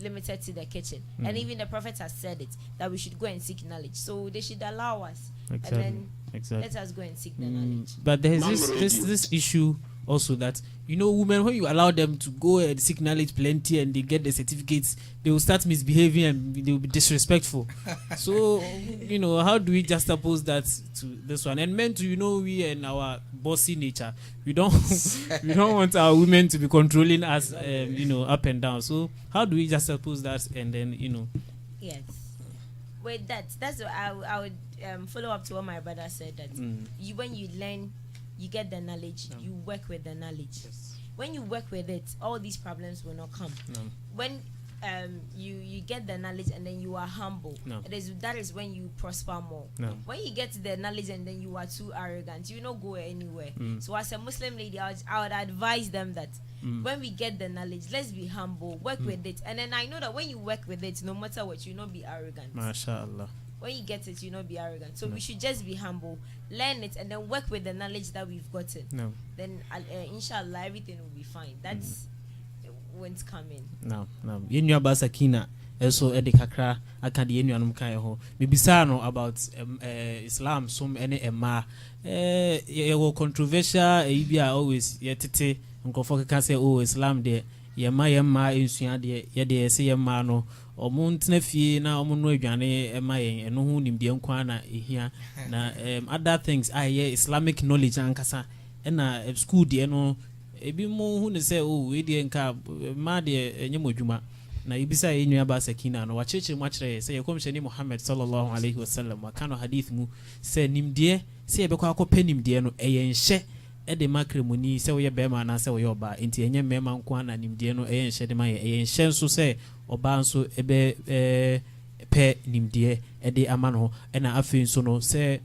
limited to the kitchen. And even the Prophet has said it, that we should go and seek knowledge. So they should allow us, and then let us go and seek the knowledge. But there's this issue also that, you know, women, when you allow them to go and seek knowledge plenty and they get the certificates, they will start misbehaving and they will be disrespectful. So, you know, how do we juxtapose that to this one? And men too, you know, we and our bossy nature, we don't want our women to be controlling us, you know, up and down. So how do we juxtapose that? And then, you know, yes, with that's what I would follow up to what my brother said, that when you learn, you get the knowledge, you work with the knowledge. When you work with it, all these problems will not come. When you get the knowledge and then you are humble, that is when you prosper more. When you get the knowledge and then you are too arrogant, you don't go anywhere. So as a Muslim lady, I would advise them that when we get the knowledge, let's be humble, work with it. And then I know that when you work with it, no matter what, you not be arrogant. MashaAllah. When you get it, you not be arrogant. So we should just be humble, learn it, and then work with the knowledge that we've gotten. Then inshallah, everything will be fine. That's won't come in. No. Yenu abasa kina eso edi kakra akadi yenu anum kan ho. Bibisa no about Islam some ene ema ye controversial e always yetete nkofo ka say oh Islam de yema ensua de ye de say yema no omo ntena fie na omo no adwane ema yen eno hu nimde nkwa na ehia na other things Islamic knowledge ankasa na school de no ebi mo hu ne say oh we de nka ma de enyemodwuma na ibisa yenua ba sakina no wacheche mu akere say yekomhye Muhammad sallallahu alaihi wasallam wakano hadith mu say nimde say ebekwa akopɛ nimde no eyenhye de ma ceremony say we be ma na say we oba enti enye mema nko na nimde no eyenhye de ma eyenhye nso say oba nso ebe pɛ nimde de ama no na afi nso no say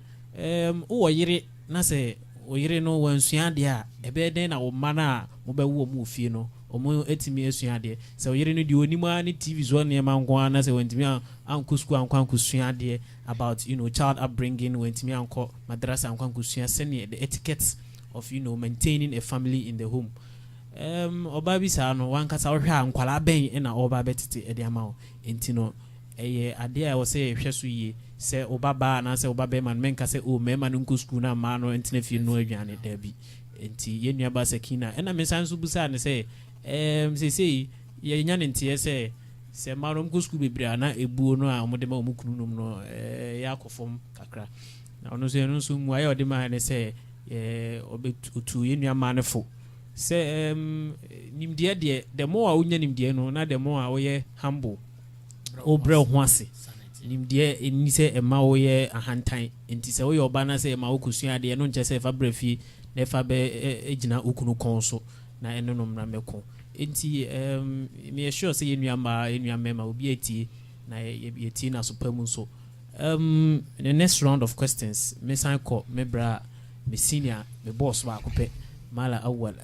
wo yire na say oyire no wansua de a ebe den na wo mana wo be wo mu fie no omo etimi esua de se oyire no de onima ni TV zo na ma nko na se wentimi anko school anko sua de about, you know, child upbringing, wentimi anko madrasa anko sua sene the etiquette of, you know, maintaining a family in the home. Oba bi sa no wan kasa ohwa ankwala ben na oba betete e de ama o enti no eye ade a wo se hwe so yi se oba ba na se oba be man men ka se o mema no nko school na ma no enti na fi no adwane da bi enti yenua ba sakina na me san so busa ne se se ye nya ne ntie se ma no nko school bebra na ebuo no a omode ma omukunu no no ya akofom kakra na ono se no so mu aye ode ma ne se obetu yenua ma ne fo se nimdie de the more a unya nimdie no na the more a woye humble obre ho ase nimdie ni se ema woye ahantan enti se woye oba na se ema okosua de no nche se fa brefi na fa be ejina okunu konso na eno no mra meko enti me sure se yenua mema obi eti na yeti na so pamu so the next round of questions me san ko me bra me senior me boss ba akopɛ Mala Awal.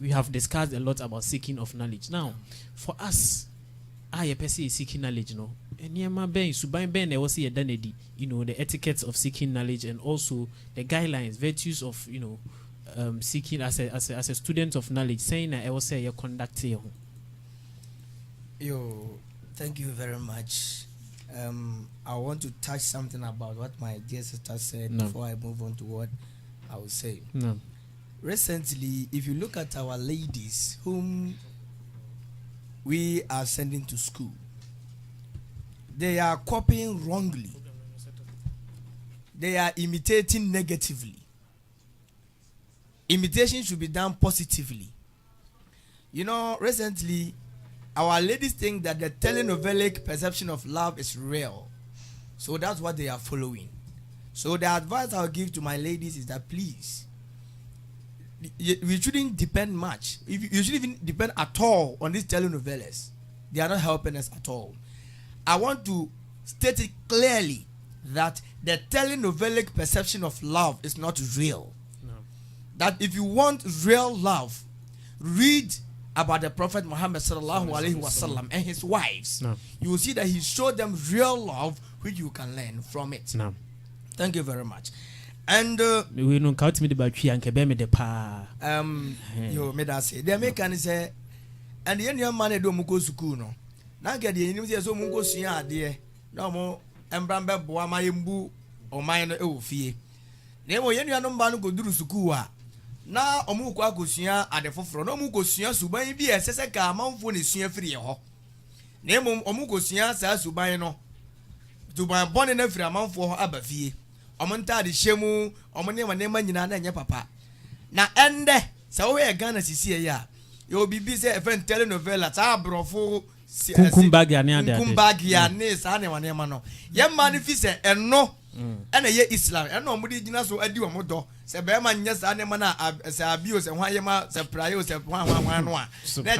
We have discussed a lot about seeking of knowledge. Now, for us, I person is seeking knowledge, no. You know, the etiquettes of seeking knowledge and also the guidelines, virtues of, you know, seeking as a student of knowledge. Saying that I will say your conduct here. Yo, thank you very much. I want to touch something about what my dear sister said before I move on to what I will say. No. Recently, if you look at our ladies whom we are sending to school, they are copying wrongly. They are imitating negatively. Imitation should be done positively. You know, recently, our ladies think that the telenovelic perception of love is real. So that's what they are following. So the advice I'll give to my ladies is that please, we shouldn't depend much. If you shouldn't even depend at all on these telenovelas. They are not helping us at all. I want to state it clearly that the telenovelic perception of love is not real. No. That if you want real love, read about the Prophet Muhammad sallallahu alaihi wasallam and his wives, No. you will see that he showed them real love, which you can learn from it. No. Thank you very much. And We don't count me the battery and can me the pa. you made us say the American say, and the young man do muko school no. Now get the news so muko sua ade. No more embrambe boa mayembu o man no fie. Na mo yenu anom ba no go duru school a na omu kwa kosua ade foforo na omu kosua suban bi esese ka amanfo ne sua firi ho. Na omu kosua sa suban no suban bone na firi amanfo ho aba fie. Omonta de hyemu omone ma nyina na enye papa na ende se wo ye Ghana sisi ya yo bibi se event telenovela ta abrofo Kumba gani ade. Kumba gani sa ne wane ma no ye manifest eno ena ye Islam eno omudi gina so adi omodo se be ma nya sa ne ma na se abio se hwan ye ma se prayo se hwan no a na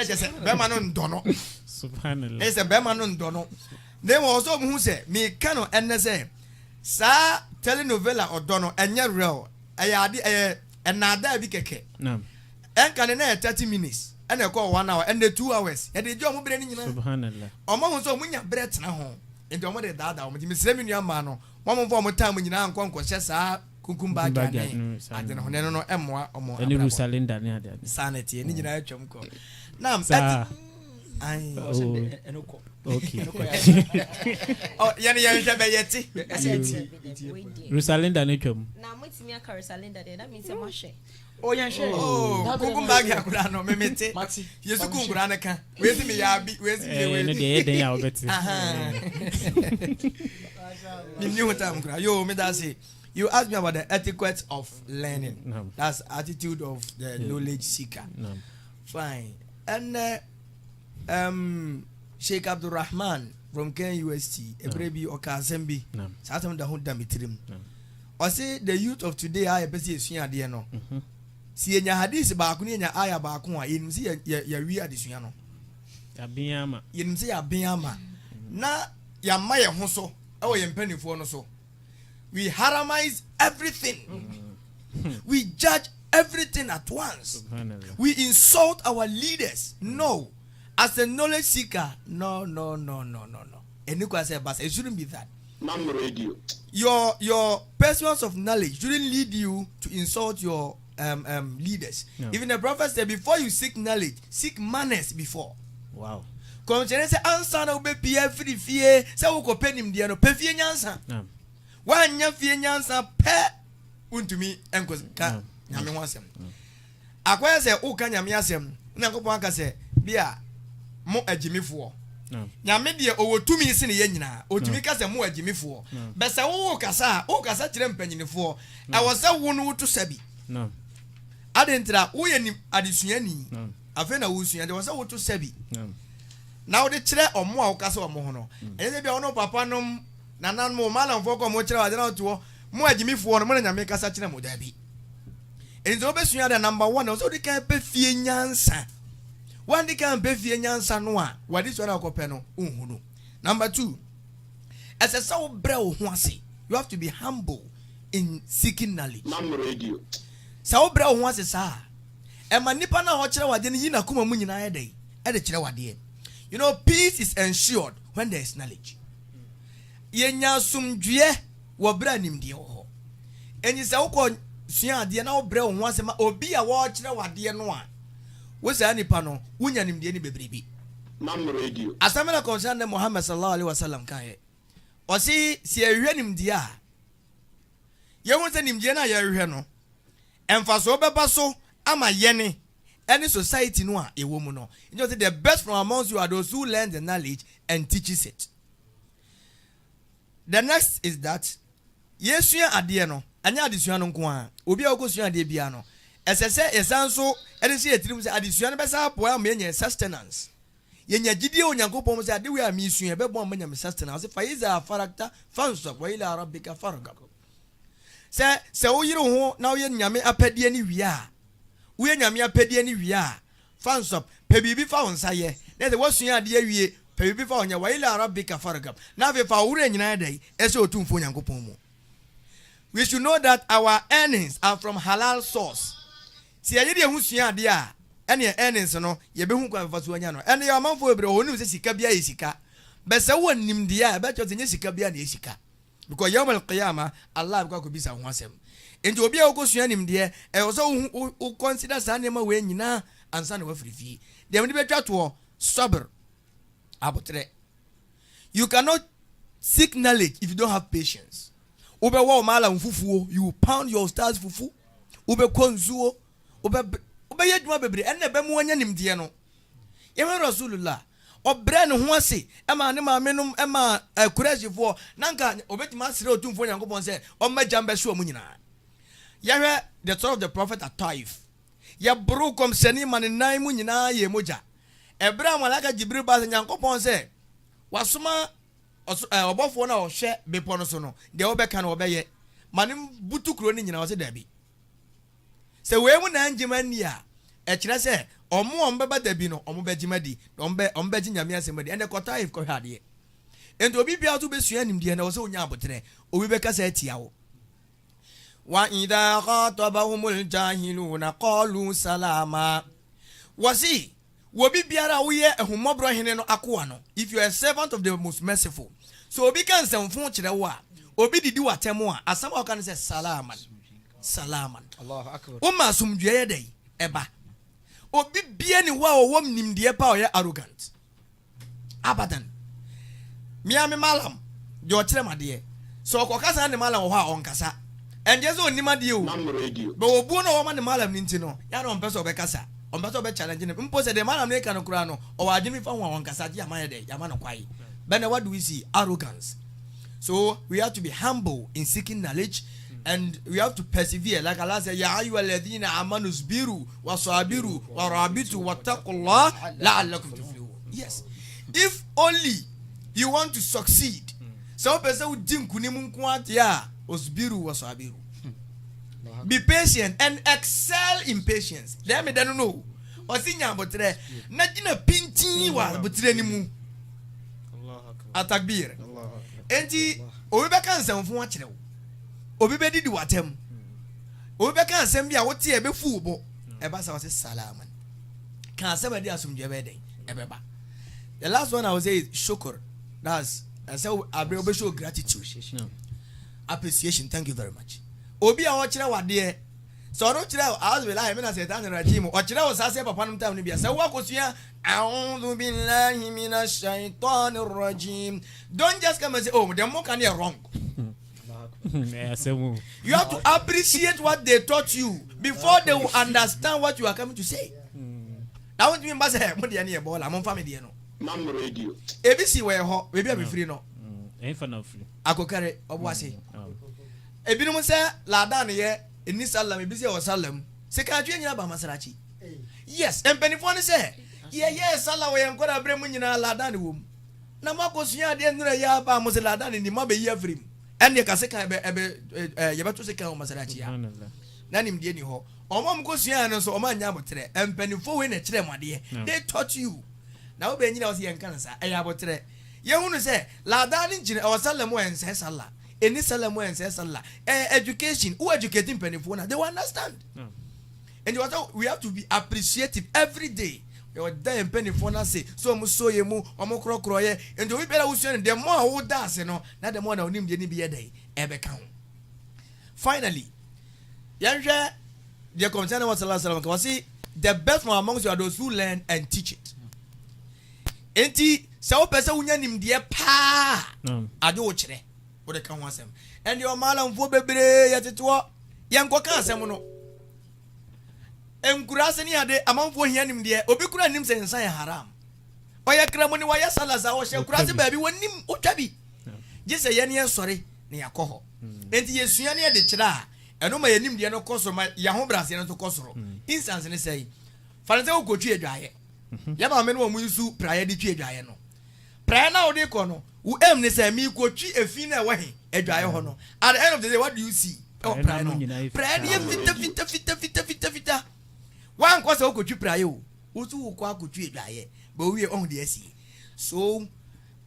je se be ma no ndono Subhanallah. se be ma no ndono ne wo so mu se me kano enne se sa telenovela odono enye real ayade enada bi keke No. enka ne na 30 minutes ene ko 1 hour and 2 hours e de jo mo bere ni nyina Subhanallah. omo hu so munya bere tena ho enti omo de dada omo di misre mi nua ma no mo fo omo time nyina nkonko hye sa kukumba gane ade no ne no emoa omo Any Rusalinda ne ade. sanity ni nyina atwam ko na ai Okay. oh yani hwebe yeti Rusalinda ne twam. Now I'm waiting me a Carosalinda there. That means a mashe. Oh, yeah, sure. oh kukumba ga kura no memete Mati. yesu kunkura ne ka wezi mi ya bi wezi mi No dey den ya obeti. aha ni new time kura yo me that say you asked me about the etiquette of learning. No. That's attitude of the knowledge seeker. No. Fine. And Sheikh Abdul Rahman from Ken UST, Ebrebi Okasembi, No. Satam da Honda Mitrim. No. Or say the youth of today are a busy Suya no. See nya hadith ba kuni nya aya ba ko a yin si ya wi adisuya no. Abiyama. Yin si ya biama. Na ya maye ho so, e wo ye mpanifo no so. We haramize everything. We judge everything at once. Subhanallah. We insult our leaders. No. As a knowledge seeker, no. And you say, but it shouldn't be that. Mam radio. Your pursuance of knowledge shouldn't lead you to insult your leaders. No. Even the prophet said, before you seek knowledge, seek manners before. Wow. Come say answer na ube pie free fie say wo ko penim de no pe fie nyansa. No. Wanya fie nyansa pe untumi enko ka nyame ho asem. Akwaya say wo ka nyame asem na nkopon aka say bia mo agimifo. No. Nyame de owotumi se ne yanyina otumi ka say mo agimifo. Be say wo kasa kire mpanyinifo e wo say wo no to sabi. No. Adentra wo yani adesuani. No. Afa na wo sua de wo say wo to sabi. No. Now the chere omo a wokase omo ho no ene bia ono papa nom nanan mo malamfo ko mo chere wa de na to mo agimifo no mo na nyame kasa chere mo da bi enzo obesua da number 1 so de kan pe fie nyansa wan de kan pe fie nyansa no a wadi so na kope no unhu no. Number 2, as a so bre wo ho ase, you have to be humble in seeking knowledge. Mam radio. Sa wo bre wo ho ase sa e ma nipa na ho chere wade ne yina kuma mu nyina ye dai e de chere wade. You know, peace is ensured when there is knowledge. Yenya sumdue wo bra nimdie ho. Enyi se wokọ sua ade na wo bra wo ho asema obi a wo kire wade no a wo sa nipa no wonya nimdie ni bebrebe. Mam radio. Asamela concern de Muhammad sallallahu alaihi wasallam kan ye. O si ehwe nimdie a ye won se nimdie na ye ehwe no emfa so beba so ama yene any society no a ewo mu no. You know, the best from amongst you are those who learn the knowledge and teaches it. The next is that yesua ade no anya adesua no nko a obi a okosua ade bia no esese esanso ene se etirim se adesua no besa poa ma yenye sustenance yenya gidie onyankopon mo se ade we a mi sua be bon manya sustenance fa iza farakta fanso wa ila rabbika farga se wo yire ho na wo ye nyame apade ni wi a we nyame apade ni wi a fansop pe bibi fa wonsa ye na se wasua ade awie pe bibi fa onya wa ila rabbika fargab na fe fa wure nyina dai ese otumfo nyankopon mu. We should know that our earnings are from halal source. Si aye de husua ade a ɛne earnings no yɛbɛhu kwa fa so anya no ɛne yɛ amanfo bebre ho nim sɛ sika bia yɛ sika bɛsɛ wo nimdeɛ a ɛbɛkyɛ sɛ nyɛ sika bia na yɛ sika because yawm al-qiyamah Allah ko bisa ho asɛm enti obi a wokosua nimdeɛ ɛwɔ sɛ wo consider saa nneɛma wɔ nyina ansa na wafiri fie deɛ mede bɛtwa to sabr abotre. You cannot seek knowledge if you don't have patience. Ube wa mala mfufuo, you pound your stars fufu. Ube konzuo, ube yeduma bebre enne be mu anya nimdeɛ no. Yewe Rasulullah, obre ne ho ase, ema ne ma menum ema kurajifo, nanka obetima asire otumfo Nyankopɔn sɛ ɔmma be so mu nyina. Yahwe the story of the prophet at Taif. Ya bro kom seni man nan mu nyina ye moja. Ebra malaka Jibril ba Nyankopɔn sɛ wasoma obofo na ohwe bepo no so no de obeka na obeye manim butu kuro ni nyina wose dabi se we mu na njema ni a e kire se ombeba dabi no ombegima di ombegi nyame asemadi ene kota if ko hade enti obi bia to besua nimde na wose onya abotre obi beka sa atia wo wa idha khatabahumul jahiluna qalu salama wasi wobi biara wo ye ehumobro hene no akoa no if you are a servant of the most merciful so obi kan semfo kire wo a obi didi watemo a asam o kan say salaman Allahu akbar o ma sumdue ye dai eba obi bia ni wa wo nimdie pa o ye arrogant abadan miami malam de o kire made so okokasa ne malam wo ha onkasa enje so onimade o be obu no wo ma ne malam ni ntino ya no mpeso obekasa ombato be challenge ne mpose de malam ne kan kura no o wa adimi fa ho wankasa ji amane de yama no kwai but what do we see? Arrogance. So we have to be humble in seeking knowledge and we have to persevere like Allah said ya ayyuhalladhina amanu isbiru wasabiru warabitu wattaqullaha la'allakum tuflihun. Yes, if only you want to succeed so person would think kunimu nkwati ya usbiru wasabiru. Be patient and excel in patience. Let me don't know. Osinya botre na gina pintin wa botre ni mu. Atakbir. Enti obi beka nsamfo akire wo. Obi bedidi watem. Obi beka nsam bia wote e be fu bo. E ba sa wose salaman. Kan asem dey asumdwe be den e be ba. The last one I will say is shukr. That's I say I show gratitude. Appreciation. Thank you very much. Obi a wakire wade so no kire azbela me na setan rajim o kire o sase papa num tam ne bia se wo akosua a'udhu billahi minash shaitanir rajim. Don't just come and say oh the more can you wrong. You have to appreciate what they taught you before they will understand what you are coming to say. That what mean by say mo de na e bola mo family de no mam radio ebisi we ho we bia be free no enfa na free akokare obo ase ebinum se lada ne ye eni salam ebisi o salam se ka atwe nyina ba masarachi yes empenifo ne se ye sala we enkora bre mu nyina lada ne wom na makosua de nura ya ba mo se lada ne ni ma be ye free ene ka se ka ye beto se ka o masarachi ya na nim de ni ho omom kosua no so omanya abotre empenifo we na kire mwade they taught you na obe nyina o se yenkan sa e abotre ye hunu se lada ne ngine o salam we ense sala any salamu and says Allah. Education, who educating penifo na they will understand. And we have to be appreciative every day. You are there in penifo na say so mu so ye mu omo kro kro ye and we better using the more who dance no na the more na onim de ni be dey ebe kan. Finally, yanhwe the commissioner wa sallallahu alaihi wasallam say the best from amongst you are those who learn and teach it. Enti se o pese unya nimde pa ade wo kire the can was him and your malam for bebre yet it was young cocasem no enkuraseni ade among for him there obikura nim say inside haram oya kramoni waya salaza o she kurase baby wonim otabi just say yen sorry na yakoho enti yesua ne de kira eno ma yanim de no kosoro ma ya ho brase no to kosoro instance ne say faranse wo kotwi adwaye ya ba me no mu yusu praye de twi adwaye no praye na odi ko no u em ne say mi kotwi efi na wahi adwaye ho no at the end of the day what do you see oh praye no praye de fita wan ko say wo kotwi praye o wo tu wo kwa kotwi adwaye but we on the see. So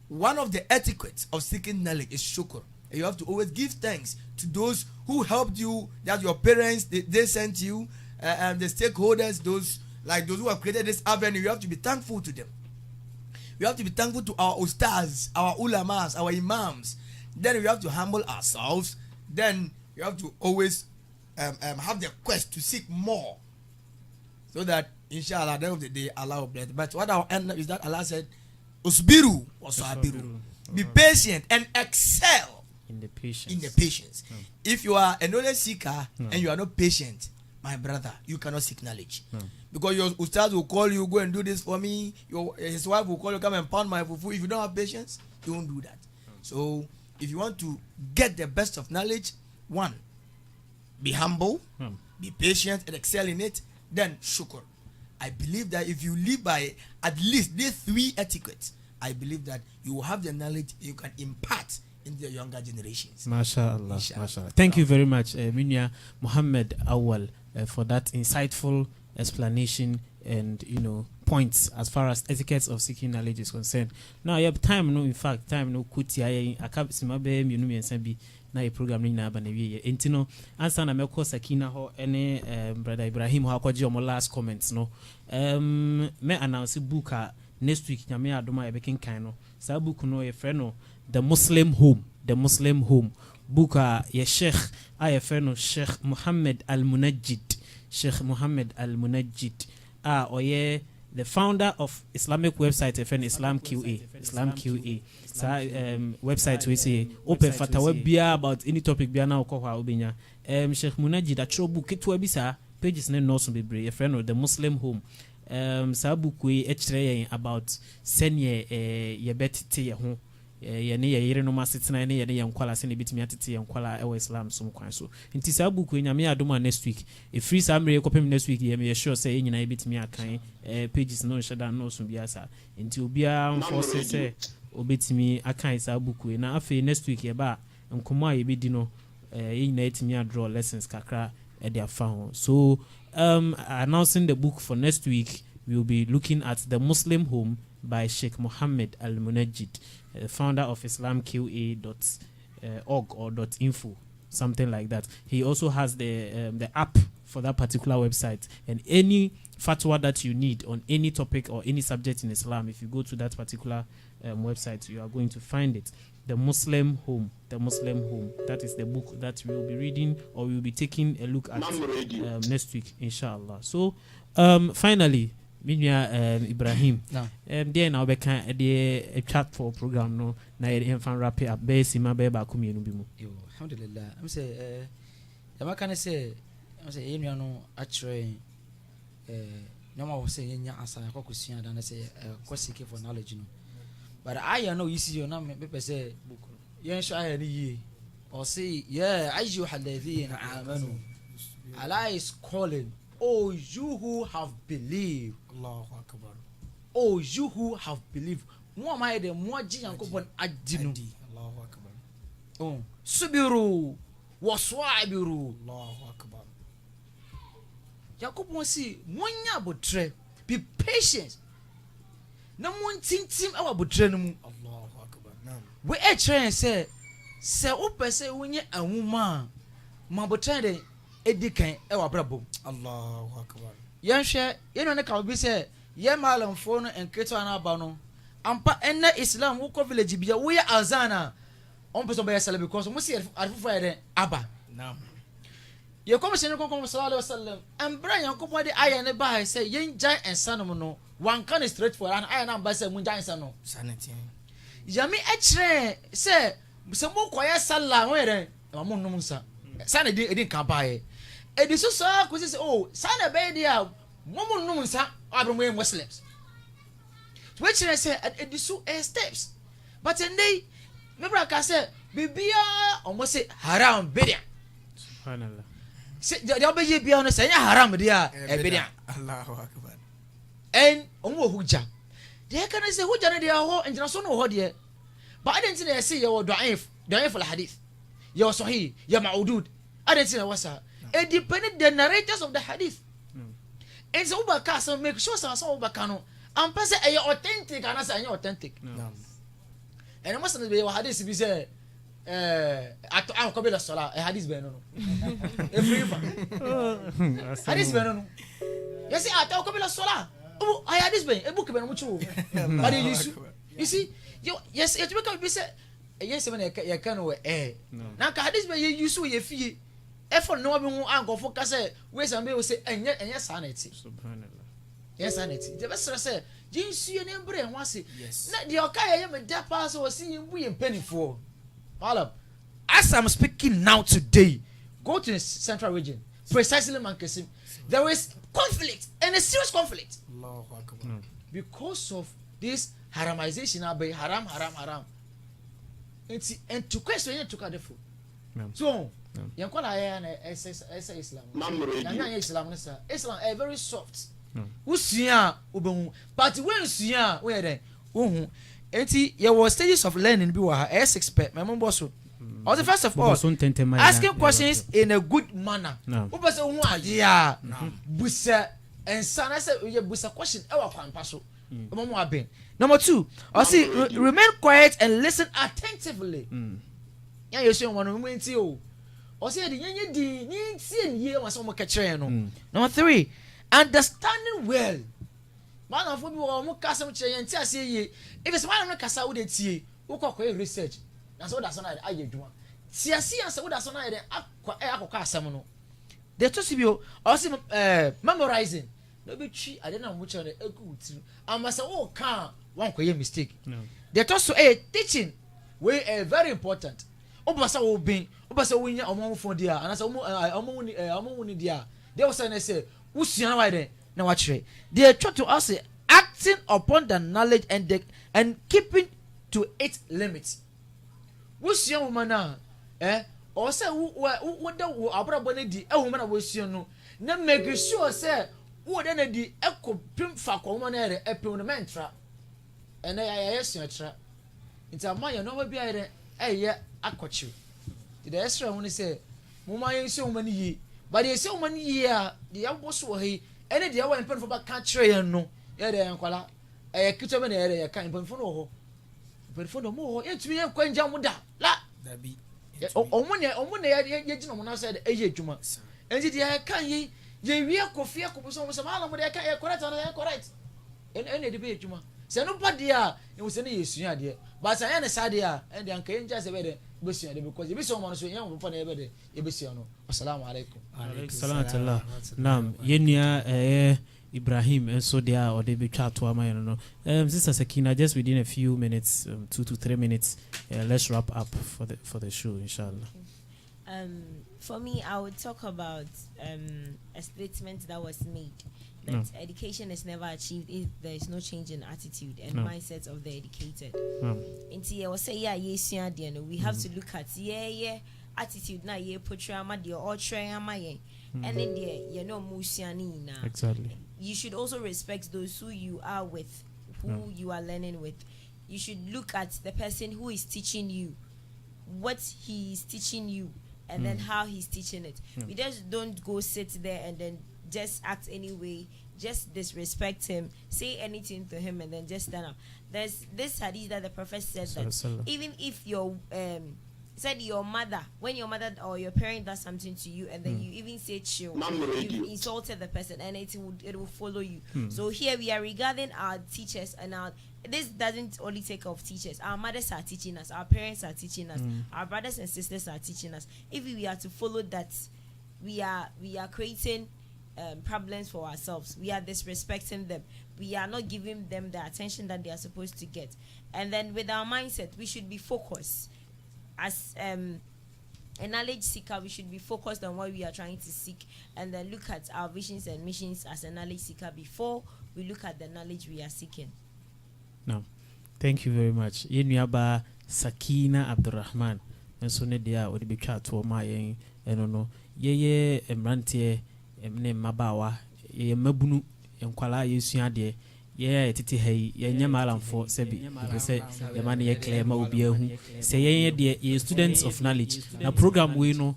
one of the etiquettes of seeking knowledge is shukr. You have to always give thanks to those who helped you, that your parents they sent you, and the stakeholders, those like those who have created this avenue, you have to be thankful to them. We have to be thankful to our ustaz, our ulamas, our imams. Then we have to humble ourselves. Then we have to always have the quest to seek more, so that inshallah at the end of the day Allah will bless. But what I'll end up is that Allah said, "Usbiru wasabiru." Be patient and excel in the patience. If you are a knowledge seeker and you are not patient, my brother, you cannot seek knowledge. Because your ustaz will call you, go and do this for me. His wife will call you, come and pound my fufu. If you don't have patience, you won't do that. So if you want to get the best of knowledge, one, be humble, be patient and excel in it. Then shukr. I believe that if you live by at least these 3 etiquettes, I believe that you will have the knowledge you can impart in the younger generations. MashaAllah. MashaAllah. Thank you very much, Minya Muhammad Awal, for that insightful explanation and points as far as etiquettes of seeking knowledge is concerned. Now you have time kuti akabisima be mienu miensa bi na a program ni na ba na wie enti no ansa na meko Sakina ho ene brother Ibrahim ho akwaje omo last comments no me announce book next week nyame adoma e bekin kan no sa book no ye frɛ no the Muslim Home book ye Sheikh a friend no Sheikh Muhammad Al-Munajjid oye the founder of Islamic website a friend Islam QA website we say open fatawa bia about any topic bia na okwa obenya Sheikh Munajjid a tro book to bisa pages ne no so bebre a friend of the Muslim Home sa book we ekire about senye ye betete ye ho ye ne ye yire no masetena ne ye ne yankwala se ne bitimi atete yankwala e Islam so kwan so nti sa book we nyame adoma next week e free summary kopem next week ye me sure say nyina e bitimi akan pages no shada no so biasa nti obia force say obetimi akan sa book we na afi next week ye ba nkomo a ye bedi no ye nyina etimi draw lessons kakra e dia fa ho. So announcing the book for next week, we will be looking at the Muslim Home by Sheikh Muhammad Al-Munajjid, founder of islamqa.org or .info, something like that. He also has the app for that particular website, and any fatwa that you need on any topic or any subject in Islam, if you go to that particular website, you are going to find it. The Muslim Home. That is the book that we will be reading or we will be taking a look at next week, inshallah. So, finally, Minya Ibrahim. Then now we can a chat for program no. Na infant wrap up. Base ma be ba kumi nubimu. Alhamdulillah. I'm say, I'm can say, I'm say, you know, actually, no more say nya asa ko kusia dan say seeking for knowledge no. But I know you see your name people say yen sha ni or say yeah ayyuhal ladhina amanu Allah is calling, oh you who have believed. Allahu Akbar. Oh you who have believed. Mo am I the moji yankopon adinu. Allahu Akbar. Oh subiru waswabiru. Allahu Akbar. Yankopon si monya botre, be patient. Na mon tintim awa botre no mu. Allahu Akbar. We e train say o pese wonye anwuma ma botre de edikan e wa brabo. Allahu Akbar. Yanhwe yeno ne ka obi say ye malamfo no enketo ana aba no ampa enne Islam wo ko village bia wo ye azana on person be sala because mo see arfufo ye aba. Naam. Ye commission ko sallallahu alaihi wasallam ambra yankopon de aya ne ba say yen jan ensanom no one can straight for an aya na ba say mun jan ensan no sanity. Yami echre say se mo koye sala ho ye ma mo num nsa sana edin kan ba ye edi so so ko say oh sana be dia mo num nsa abro mo Muslims which say edi so steps but today me bra ka say bibia omo say haram bedia subhanallah say dia be ye bia no say haram dia e bedia. Allahu Akbar. En omo hujja de kan say hujja ne dia ho enjina so no ho de ba adentin na say ye wo da'if al hadith ye sahih ye ma'udud adentin na wasa it depended the narrators of the hadith and so ubaka so make sure so ubaka no am pass e authentic and say authentic and must be hadith bi say an qabila salat hadith be no every hadith be no Yes, I talk about solar. Oh, I had this way. A book about much. But you see, yes, it will be said. Yes, when you can wear. Now, this way you use your fee. Effort no one uncle for Cassa, where's a may say, and yes, sanity. Yes, sanity. The best say, you see an embrace and once it. Yes. Not the okay, I am a dap pass or seeing we and penny for. As I'm speaking now today, go to the central region, precisely Mankasim. There is conflict and a serious conflict because of this haramization. Haram. And to question you to cut the food. So, you call I Islam. Islam is very soft. Usia ubon, but when Usia, where then? There was stages of learning. Be as expert. My mom was so. Or the first of all, asking questions in a good manner. Yeah, busa and son. I said, "You busa question." Our passo. Number 2, I see remain quiet and listen attentively. Yeah, you see one win to you. Or say the Number 3, understanding well. Man of whom custom change and say, if it's one of Casa would see, who call research. That's what that's not I do. See, I see, and so that's not I the Tosibio also memorizing. No be tree, I don't know which are the good. I must say, oh, can't one mistake. The also a teaching way very important. Obasa will be Obasa win among for dear, and as a dear. They was say, who's your way? Now, watch it. They try to us acting upon the knowledge and keeping to its limits. Who's your woman now? Or say, what the Abrabonedi, a woman was you know. Now make sure, say, what then the echo pimp for woman at a pimamentra. And I ask you, it's a man, no be a year, I caught you. The extra when he say, Mumma ain't so many, but there's so many year, the young boss were he, and the other pen for back country and no, and Quala, a kitaman area, kind of for but for the more, it's me and Quenjam with that. That be. On one day, when I said, a Juma, and did I can't ye, we are coffee, some island where I can't correct. And any debate, Juma. Say nobody, it was any use, dear. But I am a sadia, and the uncle just a better bush because if someone so young upon every day, Ibisiano. Assalamu alaikum. Salam. Nam, Yenya, Ibrahim, and so there, or they be chat to Amay. No, Sister Sakina, just within a few minutes, 2 to 3 minutes, let's wrap up for the show, inshallah. For me, I would talk about a statement that was made that education is never achieved if there is no change in attitude and mindset of the educated. I was say, we have to look at attitude na portray or train and then you know musiani na. Exactly. You should also respect those who you are with, who you are learning with. You should look at the person who is teaching you, what he is teaching you, and then how he's teaching it. We just don't go sit there and then just act anyway, just disrespect him, say anything to him, and then just stand up. There's this hadith that the Prophet said that even if your said your mother, when your mother or your parent does something to you, and then you even say chill, you insulted the person, and it will follow you. So here we are regarding our teachers, and this doesn't only take of teachers. Our mothers are teaching us, our parents are teaching us, our brothers and sisters are teaching us. If we are to follow that, we are creating problems for ourselves. We are disrespecting them. We are not giving them the attention that they are supposed to get. And then with our mindset, we should be focused. As a knowledge seeker, we should be focused on what we are trying to seek, and then look at our visions and missions as a knowledge seeker before we look at the knowledge we are seeking. No, thank you very much. Yenyaba Sakina Abdurrahman, and so Nedia would be chat to my and no ye emrantie emne mabawa ye mabunu enkwala yesuade ye tete hai ye nyamalam for sebi say the man ye clear ma obi ahu say ye the students of knowledge na program we no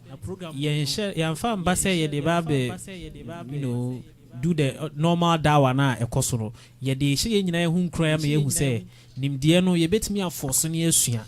ye share ye amfa mba say ye de babe you know do the normal dawa na ekoso no ye de hye ye nyina hu nkra ma ye hu say nimde no ye betimi aforso ne asua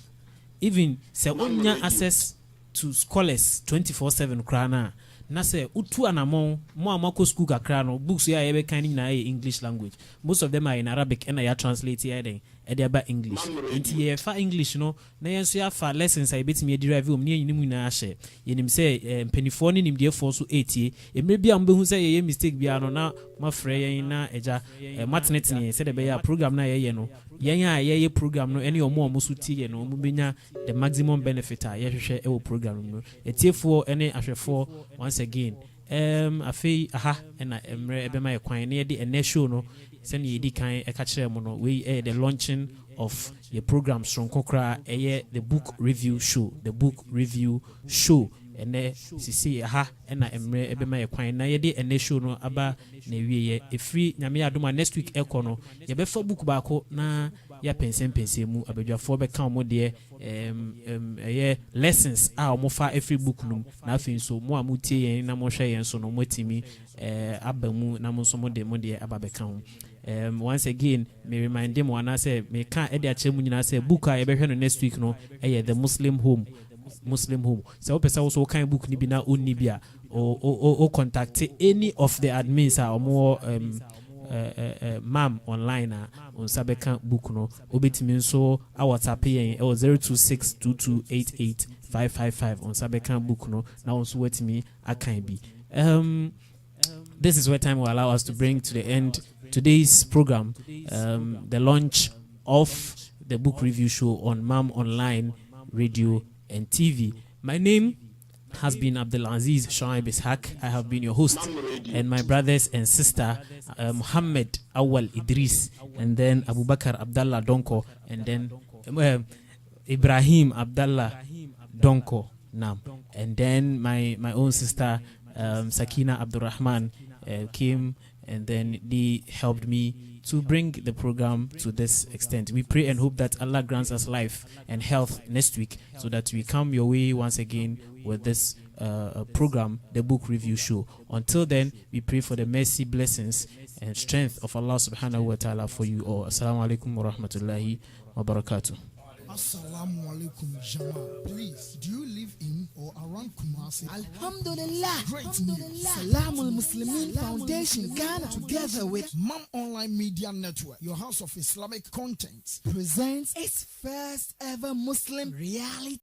even say onya access to scholars 24/7 krana na say utu anamon mo amako school kakra no books ya ye be kan na English language. Most of them are in Arabic and I translate here then e about English. Inti ye fa English no na yenso ya fa lessons I betimi derive um ne yinim na ahye. Yenim say penifo ni nimde for so 8 emre bia mbehu say ye mistake bia no na mafre yen na eja matnet ni say de be ya program na ye no yen a ye program no ene omo so tie no omo benya the maximum benefit a ye hwehwe e wo program no etiefo ene ahwefo once again afei aha na emre ebema ye kwan na ye de ene show no send ye di kan e ka kire mo no we the launching of your program strong kokra the book review show ene sisi aha na emre ebema ye kwan na ye de ene show no aba na wie ye efri nyame adoma next week ekono ye be fa book baako na ya pensem mu abadwafo be kan mo de lessons a mo fa every book num na afin so mo amutie yen na mo hwe yen so no motimi abamu na mo so mo de aba be kan once again me remind them wana say me kan e de achemu nyina say book a ye be hwe no next week no the Muslim home so opesa also kind book ni bi na onni bia o contact any of the admins or more mam online on sabeka book no obetimi so a WhatsApp yen 0262288555 on sabeka book no na on so wetimi akan bi this is where time will allow us to bring to the end today's program, the launch of the book review show on MAM Online Radio and TV. My name has been Abdulaziz Shoaib Ishaq. I have been your host, and my brothers and sister Muhammad Awal Idris, and then Abu Bakar Abdallah Donko, and then Ibrahim Abdallah Donko Nam, and then my own sister Sakina Abdurrahman came, and then they helped me to bring the program to this extent. We pray and hope that Allah grants us life and health next week so that we come your way once again with this program, the book review show. Until then, we pray for the mercy, blessings, and strength of Allah subhanahu wa ta'ala for you all. Assalamu alaikum wa rahmatullahi wa barakatuh. Assalamu alaikum, Jama. Please, do you live in or around Kumasi? Alhamdulillah. Great news. Salamul Muslimin Foundation Ghana, together with MAM Online Media Network, your house of Islamic content, presents its first ever Muslim reality